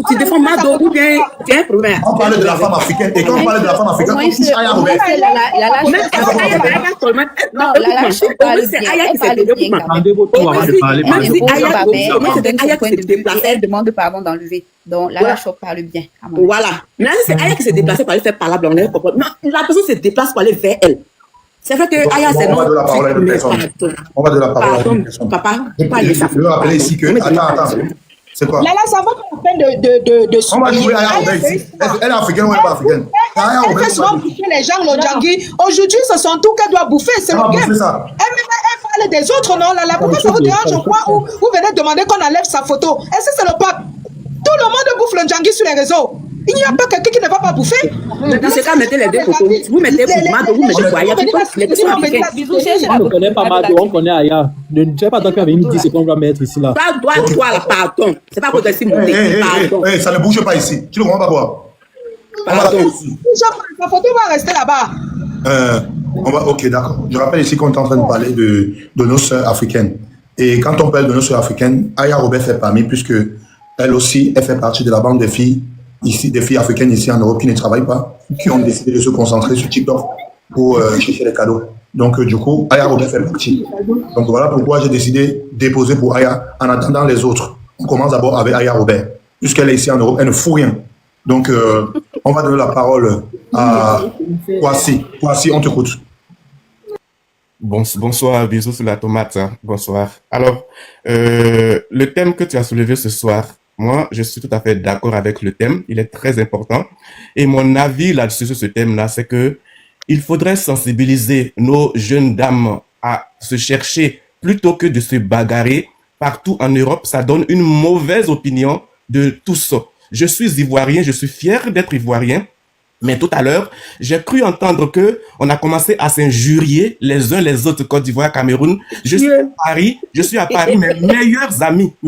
Tu défends Mado ou bien tu as un problème. On parle de la femme africaine. Et quand on parle de la femme africaine, on touche Aya Robert. Non, la lâche parle bien. Elle parle bien. Elle demande pardon d'enlever. Donc, la lâche parle bien. Voilà. Mais c'est Aya qui s'est déplacée pour aller faire parler blanc. Non, la personne se déplace pour aller vers elle. C'est vrai que Aya, c'est non. On va de la parole à une personne. Papa, je veux rappeler ici que. Attends. C'est quoi? Là, ça va qu'on peine de on va jouer Aya Robert ici. Elle est africaine ou elle n'est pas africaine? Elle fait souvent bouffer les gens, l'Odjangi. Aujourd'hui, ce sont tout qu'elle doit bouffer. C'est le game. Elle parle des autres, non? Là, pourquoi ça vous dérange, quoi? Ou vous venez demander qu'on enlève sa photo? Est-ce que c'est le pape? Tout le monde bouffe le Djangi sur les réseaux. Il n'y a pas quelqu'un qui ne va pas bouffer. Dans ce cas, mettez les deux photos. Vous mettez pour Mado, vous mettez pour Aya. Les deux sont africains. On ne connaît pas Mado, on connaît Aya. Je ne sais pas toi qui avais dit ce qu'on va mettre ici là. Toi, là, pardon. C'est pas pour te dire pardon. Ça ne bouge pas ici. Tu ne comprends pas quoi? Pardon. La photo va rester là-bas. Ok, d'accord. Je rappelle ici qu'on est en train de parler de nos sœurs africaines. Et quand on parle de nos sœurs africaines, Aya Robert fait parmi, puisque elle aussi, elle fait partie de la bande des filles ici, des filles africaines ici en Europe qui ne travaillent pas, qui ont décidé de se concentrer sur TikTok pour chercher les cadeaux. Donc, du coup, Aya Robert fait partie. Donc, voilà pourquoi j'ai décidé de déposer pour Aya en attendant les autres. On commence d'abord avec Aya Robert. Puisqu'elle est ici en Europe, elle ne fout rien. Donc, on va donner la parole à Kwasi. Kwasi, on t'écoute. Bonsoir, bisous sur la tomate. Hein. Bonsoir. Alors, le thème que tu as soulevé ce soir, moi, je suis tout à fait d'accord avec le thème. Il est très important. Et mon avis là-dessus, sur ce thème-là, c'est que il faudrait sensibiliser nos jeunes dames à se chercher plutôt que de se bagarrer partout en Europe. Ça donne une mauvaise opinion de tous. Je suis ivoirien, je suis fier d'être ivoirien. Mais tout à l'heure, j'ai cru entendre que on a commencé à s'injurier les uns les autres, Côte d'Ivoire, Cameroun. Je suis à Paris, mes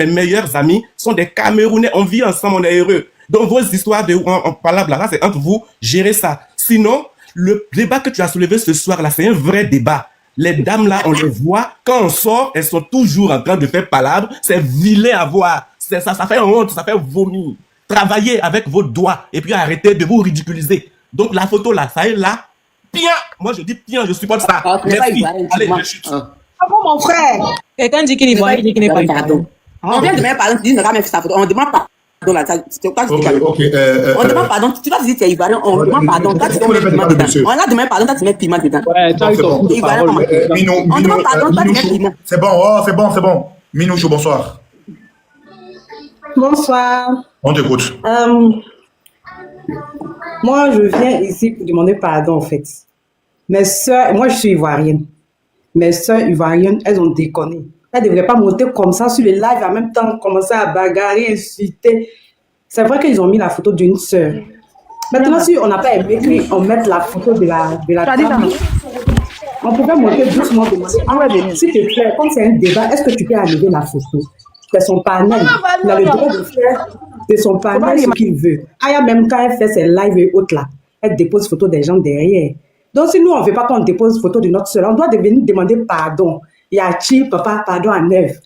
meilleurs amis sont des Camerounais. On vit ensemble, on est heureux. Donc vos histoires de on parle là, c'est entre vous, gérez ça. Sinon, le débat que tu as soulevé ce soir-là, c'est un vrai débat. Les dames là, on les voit, quand on sort, elles sont toujours en train de faire palabre. C'est vilain à voir. Ça fait honte, ça fait vomir. Travaillez avec vos doigts et puis arrêtez de vous ridiculiser. Donc la photo là, ça est là. Bien. Moi je dis bien, je supporte ça. Merci. Allez, je chute. Ah bon, mon frère? Quelqu'un dit qu'il est ivoirien, il dit qu'il n'est pas ivoirien. On vient de même pardon, tu dis ne pas mettre sa photo. On demande pardon là. On demande pardon. Tu vas visiter ivoirien, on demande pardon. Toi tu mets piment dedans. On a demandé pardon, toi tu mets piment dedans. Ouais, tu as eu ton parole. On demande pardon, toi tu mets piment. C'est bon. Minouchou, bonsoir. Bonsoir. On t'écoute. Moi, je viens ici pour demander pardon, en fait. Mes soeurs, moi, je suis ivoirienne. Mes soeurs ivoiriennes, elles ont déconné. Elles ne devraient pas monter comme ça sur les lives en même temps, commencer à bagarrer, insulter. C'est vrai qu'ils ont mis la photo d'une soeur. Maintenant, si on n'a pas aimé qu'on mette la photo de la femme, on pouvait monter doucement, demander, s'il te plaît, quand c'est un débat, est-ce que tu peux enlever la photo? C'est son panel. Il a le droit de faire de son panel ce qu'il veut. Aya, même quand elle fait ses lives et autres là, elle dépose photo des gens derrière. Donc, si nous, on ne veut pas qu'on dépose photo de notre soeur, on doit venir demander pardon. Yachi, papa, pardon, enlève.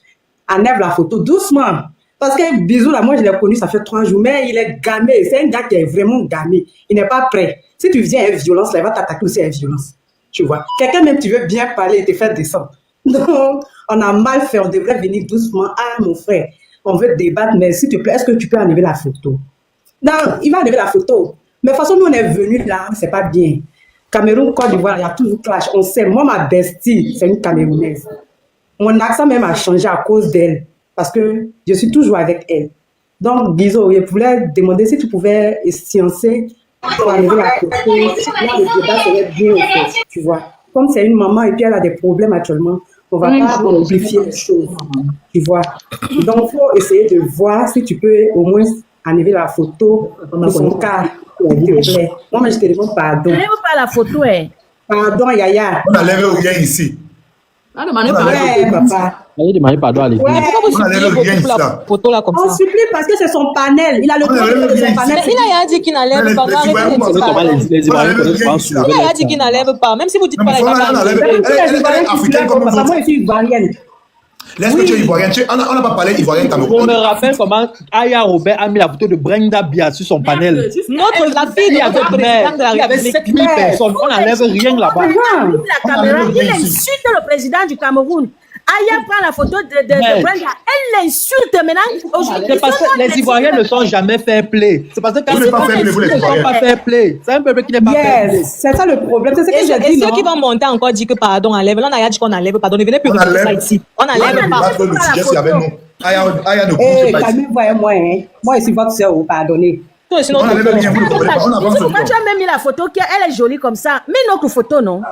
Enlève la photo doucement. Parce que Bisou, là, moi, je l'ai connu, ça fait 3 jours, mais il est gamé. C'est un gars qui est vraiment gamé. Il n'est pas prêt. Si tu viens avec violence, là, il va t'attaquer aussi avec violence. Tu vois. Quelqu'un même, tu veux bien parler et te faire descendre. Donc, on a mal fait, on devrait venir doucement. Ah, mon frère, on veut débattre, mais s'il te plaît, est-ce que tu peux enlever la photo? Non, il va enlever la photo. Mais de toute façon, nous, on est venus là, c'est pas bien. Cameroun, Côte d'Ivoire, il y a toujours clash. On sait, moi, ma bestie, c'est une Camerounaise. Mon accent même a changé à cause d'elle, parce que je suis toujours avec elle. Donc, Guizo, je voulais demander si tu pouvais sciencer pour enlever la photo. Là, le débat serait bien, en fait, tu vois. Comme c'est une maman et puis elle a des problèmes actuellement, on ne va pas amplifier les choses, tu vois. Donc, il faut essayer de voir si tu peux au moins enlever la photo de son cas, s'il te plaît. Moi, je te demande pardon. Enlève pas la photo, hein. Pardon, Yaya. On n'enlève rien ici. Ah, demandez pardon. Papa. Allez demander pardon à l'église. Ouais, Pourquoi vous suppliez beaucoup la photo là comme ça? On supplie parce que c'est son panel. Il a le droit de son panel. Il a dit qu'il n'enlève pas. Les Ivoiriens connaissent pas souvent. Il a dit qu'il n'enlève pas. Même si vous dites pas les Moi, je suis ivoirienne. Laisse que tu es ivoirienne. On n'a pas parlé ivoirienne Cameroun. On me rappelle comment Aya Robert a mis la photo de Brenda Bia sur son panel. La fille de notre président de la Il y avait 7000 personnes. On n'enlève rien là-bas. Il insulte le président du Cameroun. Aya prend la photo de Brenda. Elle l'insulte maintenant. C'est parce que les Ivoiriens ne sont jamais fair play. C'est parce que quand ils ne sont pas fair play, c'est un peuple qui n'est pas fair play. C'est ça le problème. C'est ce que j'ai dit. Et ceux qui vont monter encore dire que pardon, enlève. Là, on a dit qu'on enlève pardon. Ne venez plus répéter ça ici. On enlève pas. Le sujet, c'est avec nous. Aya ne bouge pas ici. Moi, je suis votre soeur, vous pardonnez. Pourquoi tu as même mis la photo elle est jolie comme ça? Mais notre photo, non?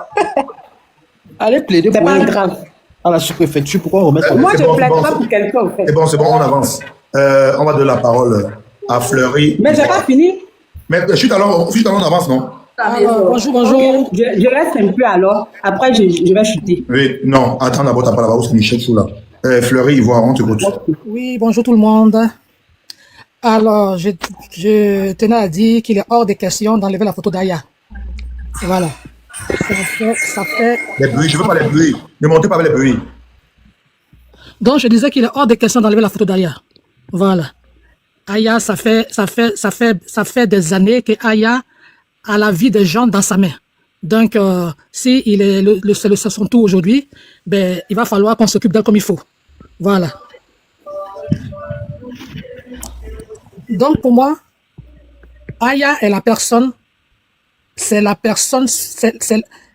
Allez plaider pour elle. C'est pas grave. À la sous-préfecture, pourquoi on remet ça? Moi, je ne plaide pas pour quelqu'un, en fait. C'est bon, on avance. On va donner la parole à Fleury. Mais j'ai pas fini. Mais chute alors, on avance, non? Bonjour. Okay. Je reste un peu alors. Après, je vais chuter. Oui, non, attends d'abord, t'as pas la parole, c'est Michel Choula. Fleury, Ivoire, on t'écoute. Oui, bonjour tout le monde. Alors, je tenais à dire qu'il est hors des questions d'enlever la photo d'Aya. Voilà. Ça fait... Les bruits, je veux pas les bruits. Ne montez pas avec les bruits. Donc, je disais qu'il est hors des questions d'enlever la photo d'Aya. Voilà. Aya, ça fait des années que Aya a la vie des gens dans sa main. Donc, si c'est son tour aujourd'hui, ben, il va falloir qu'on s'occupe d'elle comme il faut. Voilà. Donc, pour moi, Aya est la personne,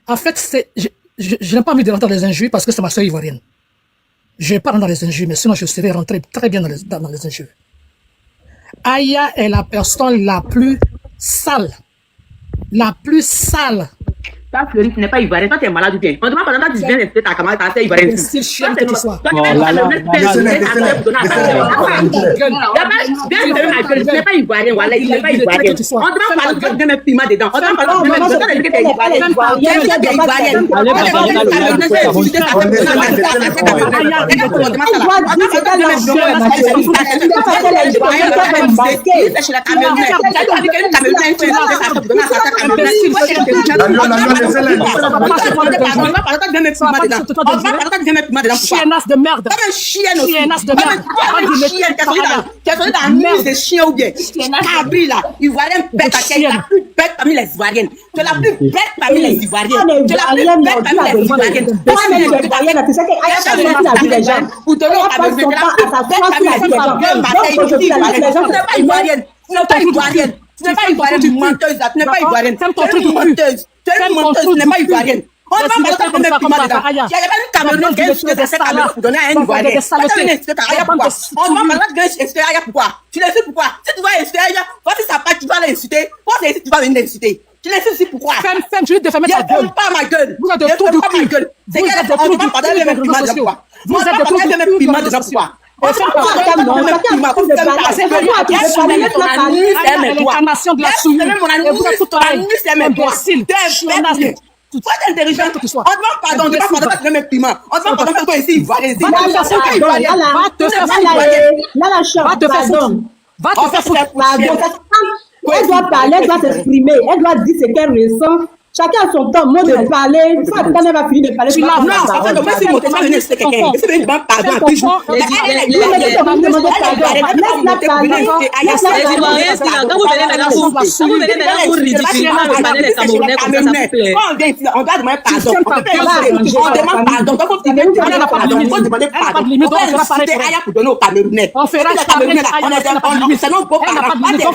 en fait, je n'ai pas envie de rentrer dans les injures parce que c'est ma soeur ivoirienne. Je ne vais pas rentrer dans les injures, mais sinon je serais rentré très bien dans les injures. Aya est la personne la plus sale. La plus sale. Toi, Fleury, tu n'es pas ivoirien. Toi, tu es malade ou bien? On demande pendant que tu viens d'insulter ta camarade, ta soeur ivoirienne. C'est chiant que tu sois. Toi, tu n'es pas ivoirien. Tu n'es pas ivoirien, voilà, il n'est pas ivoirien. On demande par exemple de mettre piment dedans. On demande par exemple de mettre piment Chiennasse de merde. Chiennasse de merde. Tu es dans merde de chien ou bien cabri là, ivoirien bête à quelle la plus bête parmi les ivoiriennes. Tu es la plus bête parmi les ivoiriennes. Tu es la plus bête parmi les ivoiriennes. Tu sais que Aya a vu les gens. Pour te le Cameroun, tu es la plus bête parmi les ivoiriennes. Tu n'es pas ivoirienne. Tu n'es pas ivoirienne. Tu n'es pas ivoirienne, menteuse là. Tu n'es pas ivoirienne. Tu es une menteuse. Tu es une menteuse, tu n'es pas ivoirienne. On va pas de mettre piment dedans. Il y a pas une Camerounaise qui a insulté cette Cameroun pour donner à un Ivoirien. On va pas de insulter Aya pourquoi? Tu l'insultes pourquoi? Si tu vas insulter Aya, voici sa part, tu vas l'insulter. Voici ici, tu vas venir l'insulter. Tu l'insultes aussi pourquoi? Femme, je vais te fermer ta gueule. Pas ma gueule. Vous êtes de tout du cul. C'est qu'elle on va pas de mettre piment dedans. Vous êtes de tout du mettre piment dedans pourquoi? L'incarnation de la souillure. Tu sois intelligente que tu sois. On demande pardon, on demande pardon, tu mettre piment. On demande pardon, fais-toi ici, ivoirien. Va te faire foutre. Elle doit parler, elle doit s'exprimer, elle doit dire ce qu'elle ressent. Chacun a son temps, moi de parler. Une fois que elle va finir de parler, tu l'as. Non, en fait, moi, si mon temps venait de quelqu'un, je vais demander pardon à plus. Quand vous venez maintenant pour ridiculement reparler les Camerounais comme ça, s'il vous plaît. Quand on vient ici, on doit demander pardon. On demande pardon. Donc, on demande pardon. Il faut demander pardon. On va insulter Aya pour donner aux Camerounais. On fait la Camerounais là. C'est nos beaux parents. Il n'y a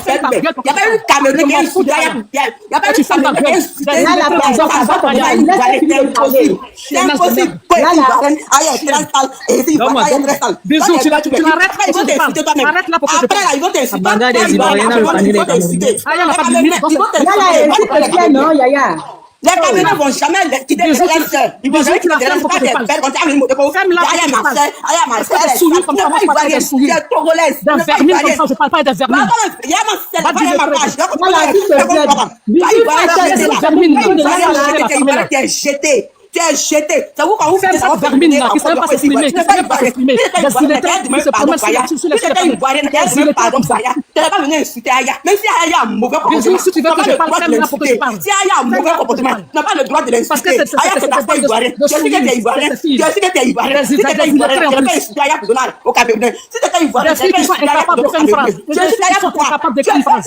pas eu Camerounais qui a insulté Aya pour Pierre. Il n'y a pas eu Camerounais qui a insulté c'est impossible. Bisous, tu l'arrêtes là pour que je parle. Après, ils vont t'insulter. Les Camerounais vont jamais quitter les sœurs. Ils vont jamais quitter les sœurs. Aya ma sœur, tu es togolaise. D'un vermine comme ça, je parle pas d'un vermine. Tu es jeté. Tu es jeté. C'est vous quand vous faites ça vermine là, qui ne savent pas s'exprimer, qui ne savent pas s'exprimer. Tu n'as pas venu insulter Aya. Même si Aya a un mauvais comportement, si tu veux que je parle, fais là pour que je parle. Si Aya a un mauvais comportement, tu n'as pas le droit de l'insulter. Aya, c'est ta femme ivoirienne. Tu sais que tu es ivoirienne. Tu sais que tu es ivoirienne. Si tu es ivoirienne, tu n'as pas insulté Aya pour donner au Camerounais. Si tu es ivoirienne, tu n'as pas insulté Aya pour donner au Camerounais. Tu es Aya pourquoi? Tu es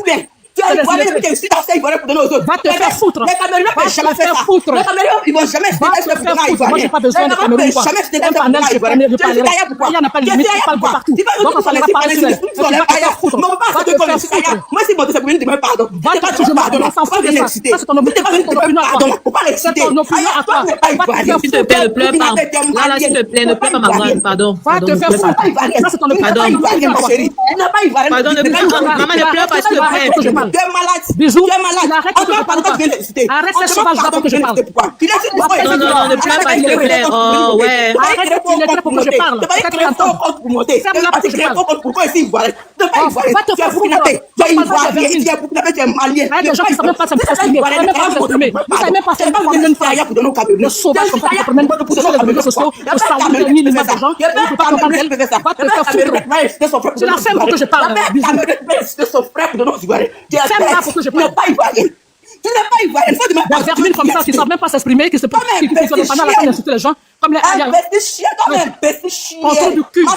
bien. Tu es ivoirien, tu es super ivoirien pour donner aux autres. Va te faire foutre. Les Camerounais ne peuvent jamais faire ça. Les Camerounais, ils vont jamais se détacher pour donner à ivoirien. Moi, j'ai pas besoin de Cameroun. Jamais se détacher pour donner à ivoirien. Tu es Aya pourquoi? Il n'y a pas de limite, il parle de partout. Tu vas nous parler sur Aya. Non, pas ce que tu connais Aya. Moi, si mon c'est pour demander pardon. Va te faire pardon. Pas venir l'exciter. Ça, c'est ton opinion. Pardon, faut pas l'exciter. C'est ton opinion à toi. S'il te plaît, ne pleure pas. Là, s'il te plaît, ne pleure pas, ma grande. Pardon. Va te faire foutre. Ça, c'est ton opinion. Pardon, maman, ne pleure pas, s'il te plaît. Tu es malade. Bisous. Tu es malade. Arrête ce sauvage là pour que je parle. Non, ne pleure pas, s'il te plaît. Oh, ouais. Arrête pour que je parle. Pourquoi ici, voilà? Va te faire foutre. Tu es ivoirien, tu es burkinabé, tu es malien. Il y a des gens qui ne savent même pas s'exprimer. Vous ne savez même pas faire le sauvage comme ça qui se promène sur les réseaux sociaux pour saluer ni les gens. Va te faire foutre. C'est la femme pour que je parle. Tu n'es pas ivoirien. Tu n'es pas ivoirien. Des vermines comme ça qui ne savent même pas s'exprimer, qui se pendant la peine d'insulter les gens, comme les Aya. Un petit chien, comme un petit chien. Ton trou du cul. Ton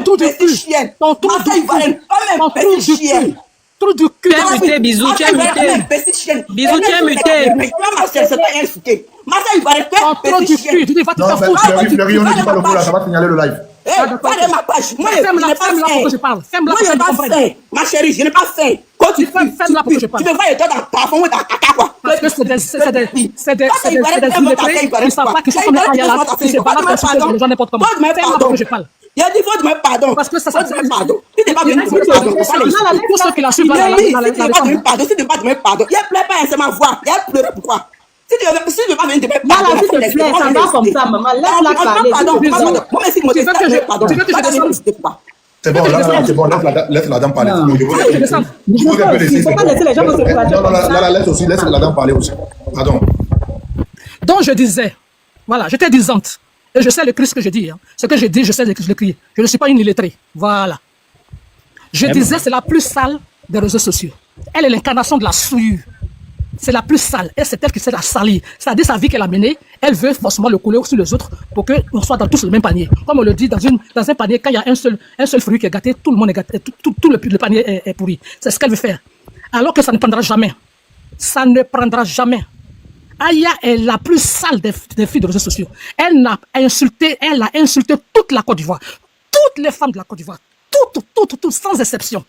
trou du cul. Ton trou du cul. Ton trou du cul. Trou du cul. Tu es muté, bisous, tu es muté. Bisous, tu es muté. Ma soeur ivoirienne, ton trou du cul. Tu dis, va te faire foutre. Fleury, on ne dit pas le mot là, ça va signaler le live. Ferme ma page. Moi, je n'ai pas faim. Moi, je n'ai pas faim. Ma chérie, je n'ai pas faim. Quand tu me vois et toi dans le parfum ou dans le caca, quoi. Parce que c'est des illettrés qui ne savent pas que c'est comme les gens n'importe comment. Je parle. Il a dit, faut demander pardon. Parce que ça, pardon. Si tu n'es pas venu demander pardon, tous ceux qui la suivent, si tu n'es pas venu pardon, si tu n'es pas demander pardon, il pleure pas, c'est ma voix. Il a pleuré pourquoi? Si tu n'es pas venu demander pardon, s'il te plaît, ça va comme ça, maman. Laisse-la parler. Pardon. Moi, si moi, je pardon. C'est bon, c'est bon, laisse la dame parler. Il faut pas laisser les gens se faire. Laisse la dame parler aussi. Pardon. Donc je disais, voilà, j'étais disante. Et je sais le cri ce que je dis. Hein. Ce que je dis, je sais le cri. Je ne suis pas une illettrée. Voilà. Je disais, c'est la plus sale des réseaux sociaux. Elle est l'incarnation de la souillure. C'est la plus sale. Et c'est elle qui sait la salir. C'est-à-dire sa vie qu'elle a menée, elle veut forcément le couler sur les autres pour qu'on soit dans tous le même panier. Comme on le dit, dans un panier, quand il y a un seul fruit qui est gâté, tout le monde est gâté, tout le panier est pourri. C'est ce qu'elle veut faire. Alors que ça ne prendra jamais. Ça ne prendra jamais. Aya est la plus sale des filles des réseaux sociaux. Elle a insulté toute la Côte d'Ivoire. Toutes les femmes de la Côte d'Ivoire. Toutes, sans exception.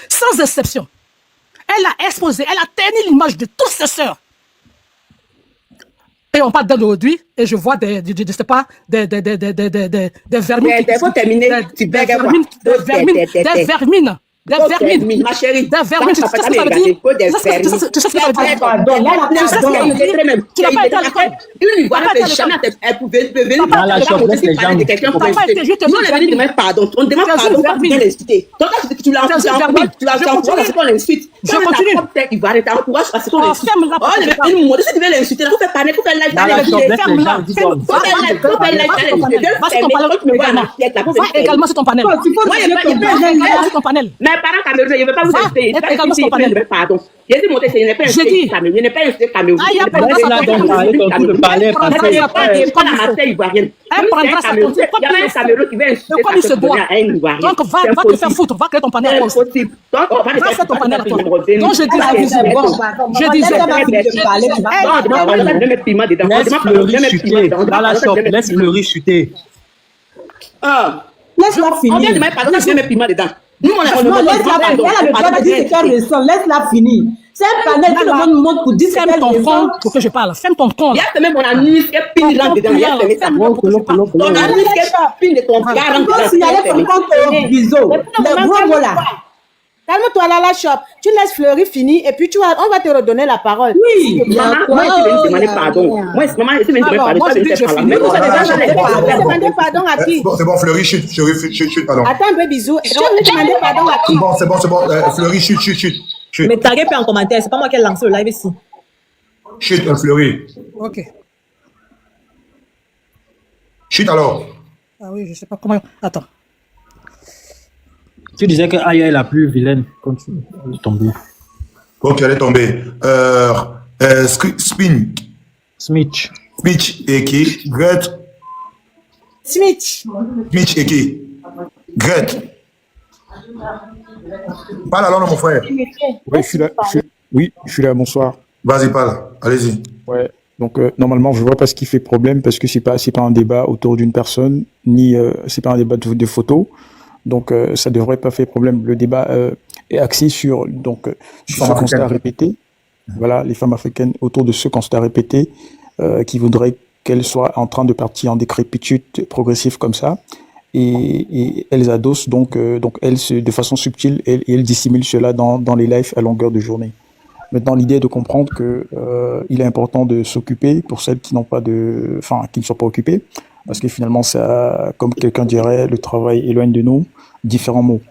Sans exception. Elle a exposé, elle a terni l'image de toutes ses sœurs. Et on parle d'aujourd'hui, et je vois des vermines. Il faut terminer. Des vermines. Des vermines, ma chérie. Des vermines, tu sais ce que ça veut dire? Tu sais ce que ça veut dire? Tu n'as pas été à l'école. Une Ivoirienne ne peut jamais venir dans la chambre, laisse les gens. Nous, on est venu demander pardon. On demande pardon quand tu viens l'insulter. Donc, tu l'as encouragé parce qu'on l'insulte. Je continue. Il va arrêter encourage parce qu'on l'insulte. Oh, une mode, si tu veux l'insulter, il faut faire parler, il faut faire live. Va également sur ton panel. Ton panel. Mes parents camerounais, je ne veux pas vous insulter. Pardon. J'ai dit, je n'ai pas insulté Cameroun. Je n'ai pas insulté Cameroun. Laisse-la donc parler quand tu peux parler français. Elle prendra sa tour. Il y a un Cameroun qui va insulter un Ivoirien. Donc va te faire foutre, va créer ton panel. Donc on va faire ton panel à toi. Donc je disais, Laisse Fleury chuter. Dans la shop, laisse Fleury chuter. Laisse-la finir. On vient de mettre pardon, je mets piment dedans. Nous, on a laisse-la finir. C'est un panel que le monde monte pour dire ferme ton compte pour que je parle. Ferme ton compte. Il y a même mon ami qui est pile dedans. Il y a fermé ça. Ton ami qui est pile de ton gars. Il faut signaler ton compte au biseau. Le gros mot là. Calme-toi là, la shop. Tu laisses Fleury finir et puis on va te redonner la parole. Oui. Maman, moi, je vais demander pardon. Moi, maman, je vais demander pardon. Moi, je vais demander pardon à qui? C'est bon, Fleury, chute, pardon. Attends un peu, bisous. Je vais demander pardon à qui? C'est bon. Fleury, chute. Mais taguez pas en commentaire, c'est pas moi qui ai lancé le live ici. Chute, Fleury. Ok. Chute alors. Ah oui, je sais pas comment. Attends. Tu disais que Aya est la plus vilaine quand tu es tombé. Ok, elle est tombée. Smith et qui? Gret. Smith et qui? Gret. Parle alors, mon frère. Oui, je suis là, bonsoir. Vas-y, parle. Allez-y. Ouais. Donc, normalement, je vois pas ce qui fait problème parce que c'est pas un débat autour d'une personne, ni c'est pas un débat de photos. Donc, ça devrait pas faire problème. Le débat est axé sur ce constat répété. Voilà, les femmes africaines autour de ce constat répété qui voudraient qu'elles soient en train de partir en décrépitude progressive comme ça. Et elles adossent donc elles, de façon subtile, elles dissimulent cela dans les lives à longueur de journée. Maintenant, l'idée est de comprendre que il est important de s'occuper pour celles qui n'ont pas qui ne sont pas occupées. Parce que finalement, ça, comme quelqu'un dirait, le travail éloigne de nous différents mots.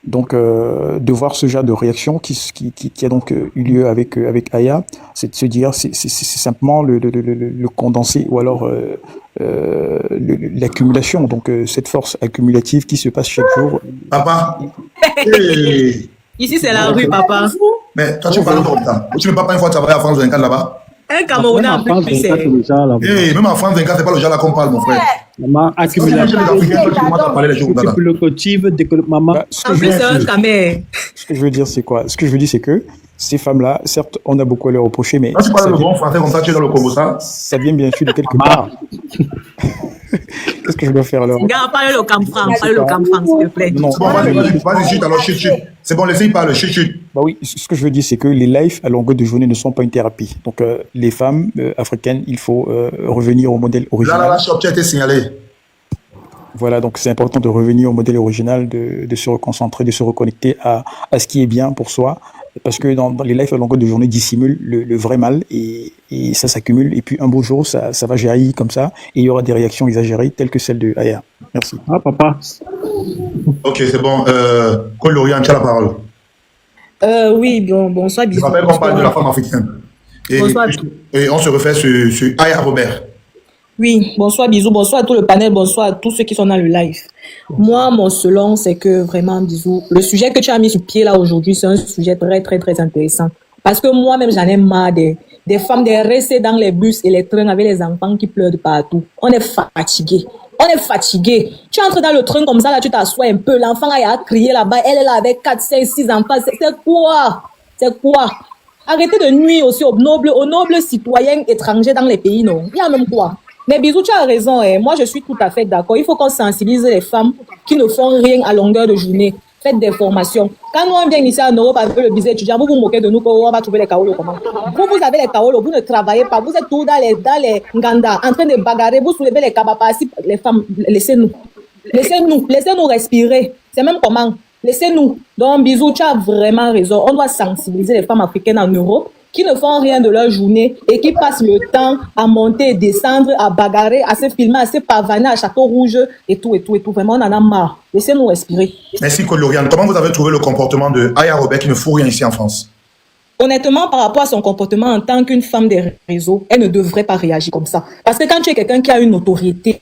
Donc, de voir ce genre de réaction qui a donc eu lieu avec Aya, c'est de se dire, c'est simplement le condensé ou alors l'accumulation. Donc, cette force accumulative qui se passe chaque jour. Papa. Ici, c'est la rue, papa. Mais toi, tu parles comme ça. Tu ne veux pas une fois travailler à France 24 là-bas? Un Camerounais en plus, c'est... Même en France 24, c'est pas le genre là qu'on parle, mon frère. Maman, accumule les Africains, toi, tu commences à parler les jours pour le cultive, dès que maman. Ce que je veux dire, c'est quoi? Ce que je veux dire, c'est que ces femmes-là, certes, on a beaucoup à leur reprocher, mais. Quand tu parles le bon français comme ça, tu es dans le Congo, ça? Ça vient bien sûr de quelque part. Qu'est-ce que je dois faire alors? Gars, parle le camfran, s'il te plaît. Non, c'est bon, vas-y, chute, alors chute. C'est bon, laissez-y parler, chute. Bah oui, ce que je veux dire, c'est que les lives à longueur de journée ne sont pas une thérapie. Donc, les femmes africaines, il faut revenir au modèle original. Là, tu as été signalé. Voilà, donc c'est important de revenir au modèle original, de se reconcentrer, de se reconnecter à ce qui est bien pour soi. Parce que dans les lives à longueur de journée dissimulent le vrai mal et ça s'accumule. Et puis un beau jour, ça va jaillir comme ça et il y aura des réactions exagérées telles que celle de Aya. Merci. Ah, papa. Ok, c'est bon. Colorian, tu as la parole. Oui, bonsoir, bisous. Je rappelle qu'on parle de la femme africaine. Et on se refait sur Aya Robert. Oui, bonsoir, bisous, bonsoir à tout le panel, bonsoir à tous ceux qui sont dans le live. Moi, mon selon, c'est que vraiment, bisous, le sujet que tu as mis sur pied là aujourd'hui, c'est un sujet très, très, très intéressant. Parce que moi-même, j'en ai marre des femmes de rester dans les bus et les trains avec les enfants qui pleurent de partout. On est fatigué. On est fatigué. Tu entres dans le train comme ça, là, tu t'assois un peu, l'enfant a crié là-bas, elle est là avec 4, 5, 6 enfants. C'est quoi? C'est quoi? Arrêtez de nuire aussi aux nobles citoyens étrangers dans les pays, non? Il y a même quoi? Mais bisous, tu as raison. Moi, je suis tout à fait d'accord. Il faut qu'on sensibilise les femmes qui ne font rien à longueur de journée. Faites des formations. Quand nous, on vient ici en Europe avec le business étudiant, vous vous moquez de nous qu'on va trouver les kaolos comment? Vous avez les kaolos, vous ne travaillez pas. Vous êtes tous dans les nganda, en train de bagarrer. Vous soulevez les kababas. Les femmes, laissez-nous. Laissez-nous respirer. C'est même comment? Laissez-nous. Donc, bisous, tu as vraiment raison. On doit sensibiliser les femmes africaines en Europe qui ne font rien de leur journée et qui passent le temps à monter et descendre, à bagarrer, à se filmer, à se pavaner à Château Rouge et tout. Vraiment, on en a marre. Laissez-nous respirer. Merci, Colorian. Comment vous avez trouvé le comportement de Aya Robert qui ne fout rien ici en France? Honnêtement, par rapport à son comportement en tant qu'une femme des réseaux, elle ne devrait pas réagir comme ça. Parce que quand tu es quelqu'un qui a une autorité,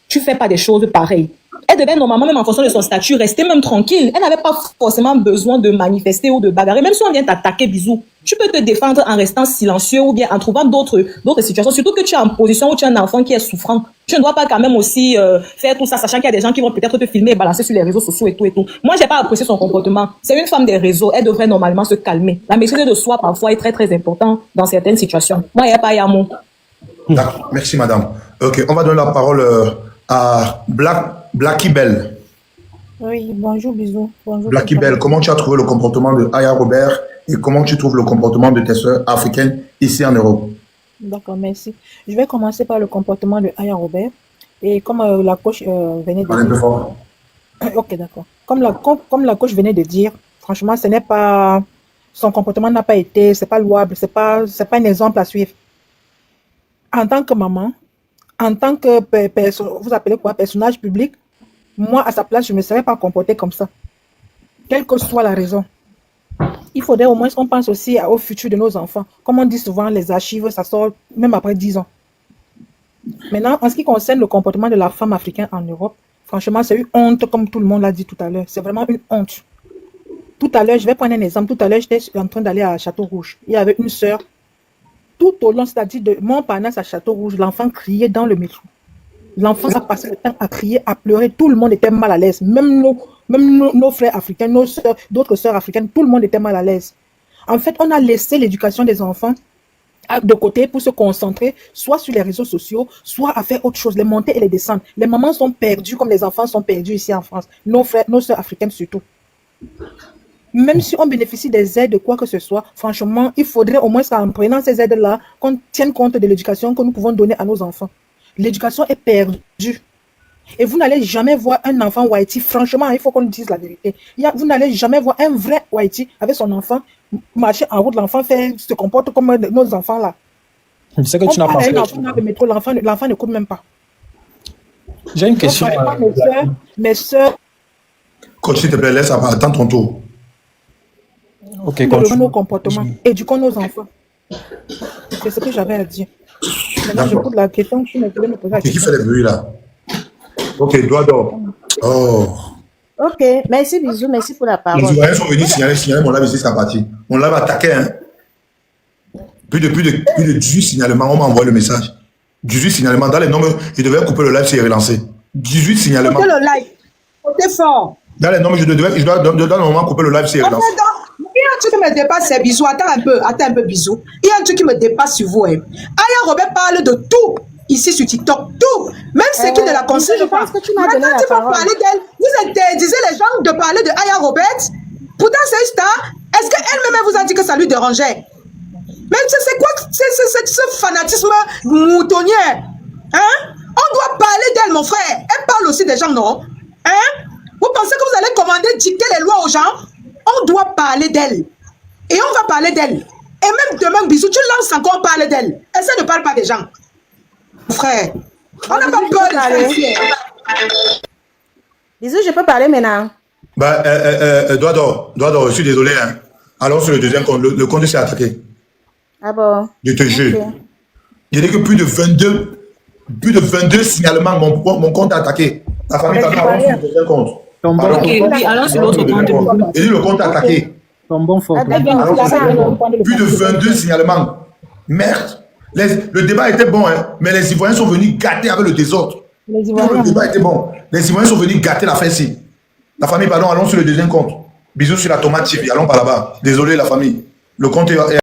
tu fais pas des choses pareilles. Elle devait normalement, même en fonction de son statut, rester même tranquille. Elle n'avait pas forcément besoin de manifester ou de bagarrer. Même si on vient t'attaquer, bisous, tu peux te défendre en restant silencieux ou bien en trouvant d'autres situations. Surtout que tu es en position où tu as un enfant qui est souffrant. Tu ne dois pas quand même aussi faire tout ça, sachant qu'il y a des gens qui vont peut-être te filmer et balancer sur les réseaux sociaux et tout. Moi, j'ai pas apprécié son comportement. C'est une femme des réseaux. Elle devrait normalement se calmer. La maîtrise de soi, parfois, est très, très importante dans certaines situations. Moi, il n'y a pas un mot. D'accord. Merci, madame. Ok, on va donner la parole à Blacky Bell. Oui, bonjour, bisous. Bonjour. Blacky Bell, comment tu as trouvé le comportement de Aya Robert et comment tu trouves le comportement de tes sœurs africaines ici en Europe? D'accord, merci. Je vais commencer par le comportement de Aya Robert. Et comme la coach venait de dire... fort. Ok, d'accord. Comme la coach venait de dire, franchement, ce n'est pas... Son comportement n'a pas été... C'est pas louable, c'est pas un exemple à suivre. En tant que maman, en tant que vous appelez quoi, personnage public, moi, à sa place, je ne me serais pas comporté comme ça. Quelle que soit la raison. Il faudrait au moins qu'on pense aussi au futur de nos enfants. Comme on dit souvent, les archives, ça sort même après 10 ans. Maintenant, en ce qui concerne le comportement de la femme africaine en Europe, franchement, c'est une honte, comme tout le monde l'a dit tout à l'heure. C'est vraiment une honte. Tout à l'heure, je vais prendre un exemple. Tout à l'heure, j'étais en train d'aller à Château Rouge. Il y avait une sœur. Tout au long, c'est-à-dire de Montparnasse à Château Rouge, l'enfant criait dans le métro. L'enfant a passé le temps à crier, à pleurer. Tout le monde était mal à l'aise. Même nos frères africains, nos sœurs, d'autres sœurs africaines, tout le monde était mal à l'aise. En fait, on a laissé l'éducation des enfants de côté pour se concentrer soit sur les réseaux sociaux, soit à faire autre chose, les montées et les descentes. Les mamans sont perdues comme les enfants sont perdus ici en France. Nos frères, nos sœurs africaines surtout. Même si on bénéficie des aides de quoi que ce soit, franchement, il faudrait au moins qu'en prenant ces aides-là, qu'on tienne compte de l'éducation que nous pouvons donner à nos enfants. L'éducation est perdue. Et vous n'allez jamais voir un enfant Whitey, franchement, il faut qu'on dise la vérité. Vous n'allez jamais voir un vrai Whitey avec son enfant marcher en route, l'enfant se comporte comme nos enfants là. C'est que tu n'as pas fait. L'enfant dans le métro, l'enfant n'écoute même pas. J'ai une question. Mes soeurs. Coach, s'il te plaît, laisse attends ton tour. Ok, continue. Nos comportements, éduquons nos enfants. C'est ce que j'avais à dire. Maintenant, je pose la question. Tu me voulais me poser la question. C'est qui fait les bruits là? Ok, doigt d'or. Oh. Ok, merci, bisous, merci pour la parole. Les Ivoiriens sont venus signaler mon live ici, c'est parti. Mon live attaqué, hein. Plus de 18 signalements, on m'a envoyé le message. 18 signalements. Dans les nombres, je devais couper le live, c'est relancé. 18 signalements. Couper le live. Côté fort. Dans les nombres, je dois dans le moment couper le live, c'est relancé. Il y a un truc qui me dépasse, c'est Bisou. Attends un peu, Bisou. Il y a un truc qui me dépasse sur vous. Hein. Aya Robert parle de tout ici sur TikTok. Tout. Même ce qui ne la concerne pas. Maintenant, tu vas parler d'elle. Vous interdisez les gens de parler de Aya Robert. Pourtant, c'est une star. Est-ce qu'elle-même vous a dit que ça lui dérangeait? Mais c'est quoi ce fanatisme moutonnier? Hein? On doit parler d'elle, mon frère. Elle parle aussi des gens, non? Hein? Vous pensez que vous allez commander, dicter les lois aux gens? On doit parler d'elle. Et on va parler d'elle. Et même demain, Bisou, tu lances encore parler d'elle. Elle ne parle pas des gens. Frère, on n'a pas peur de faire. Bisou, je peux parler maintenant. Bah, Dodo, je suis désolé. Hein. Allons sur le deuxième compte. Le compte s'est attaqué. Ah bon? Je te jure. Okay. Il y a que plus de 22 signalements, mon compte est attaqué. La famille allons sur le deuxième compte. Allons sur l'autre compte. Et le compte est attaqué. Plus de 22 signalements. Merde. Le débat était bon, hein, mais les Ivoiriens sont venus gâter avec le désordre. Le débat était bon. Les Ivoiriens sont venus gâter la fesse. La famille, pardon, allons sur le deuxième compte. Bisous sur la tomate TV, allons par là-bas. Désolé la famille. Le compte est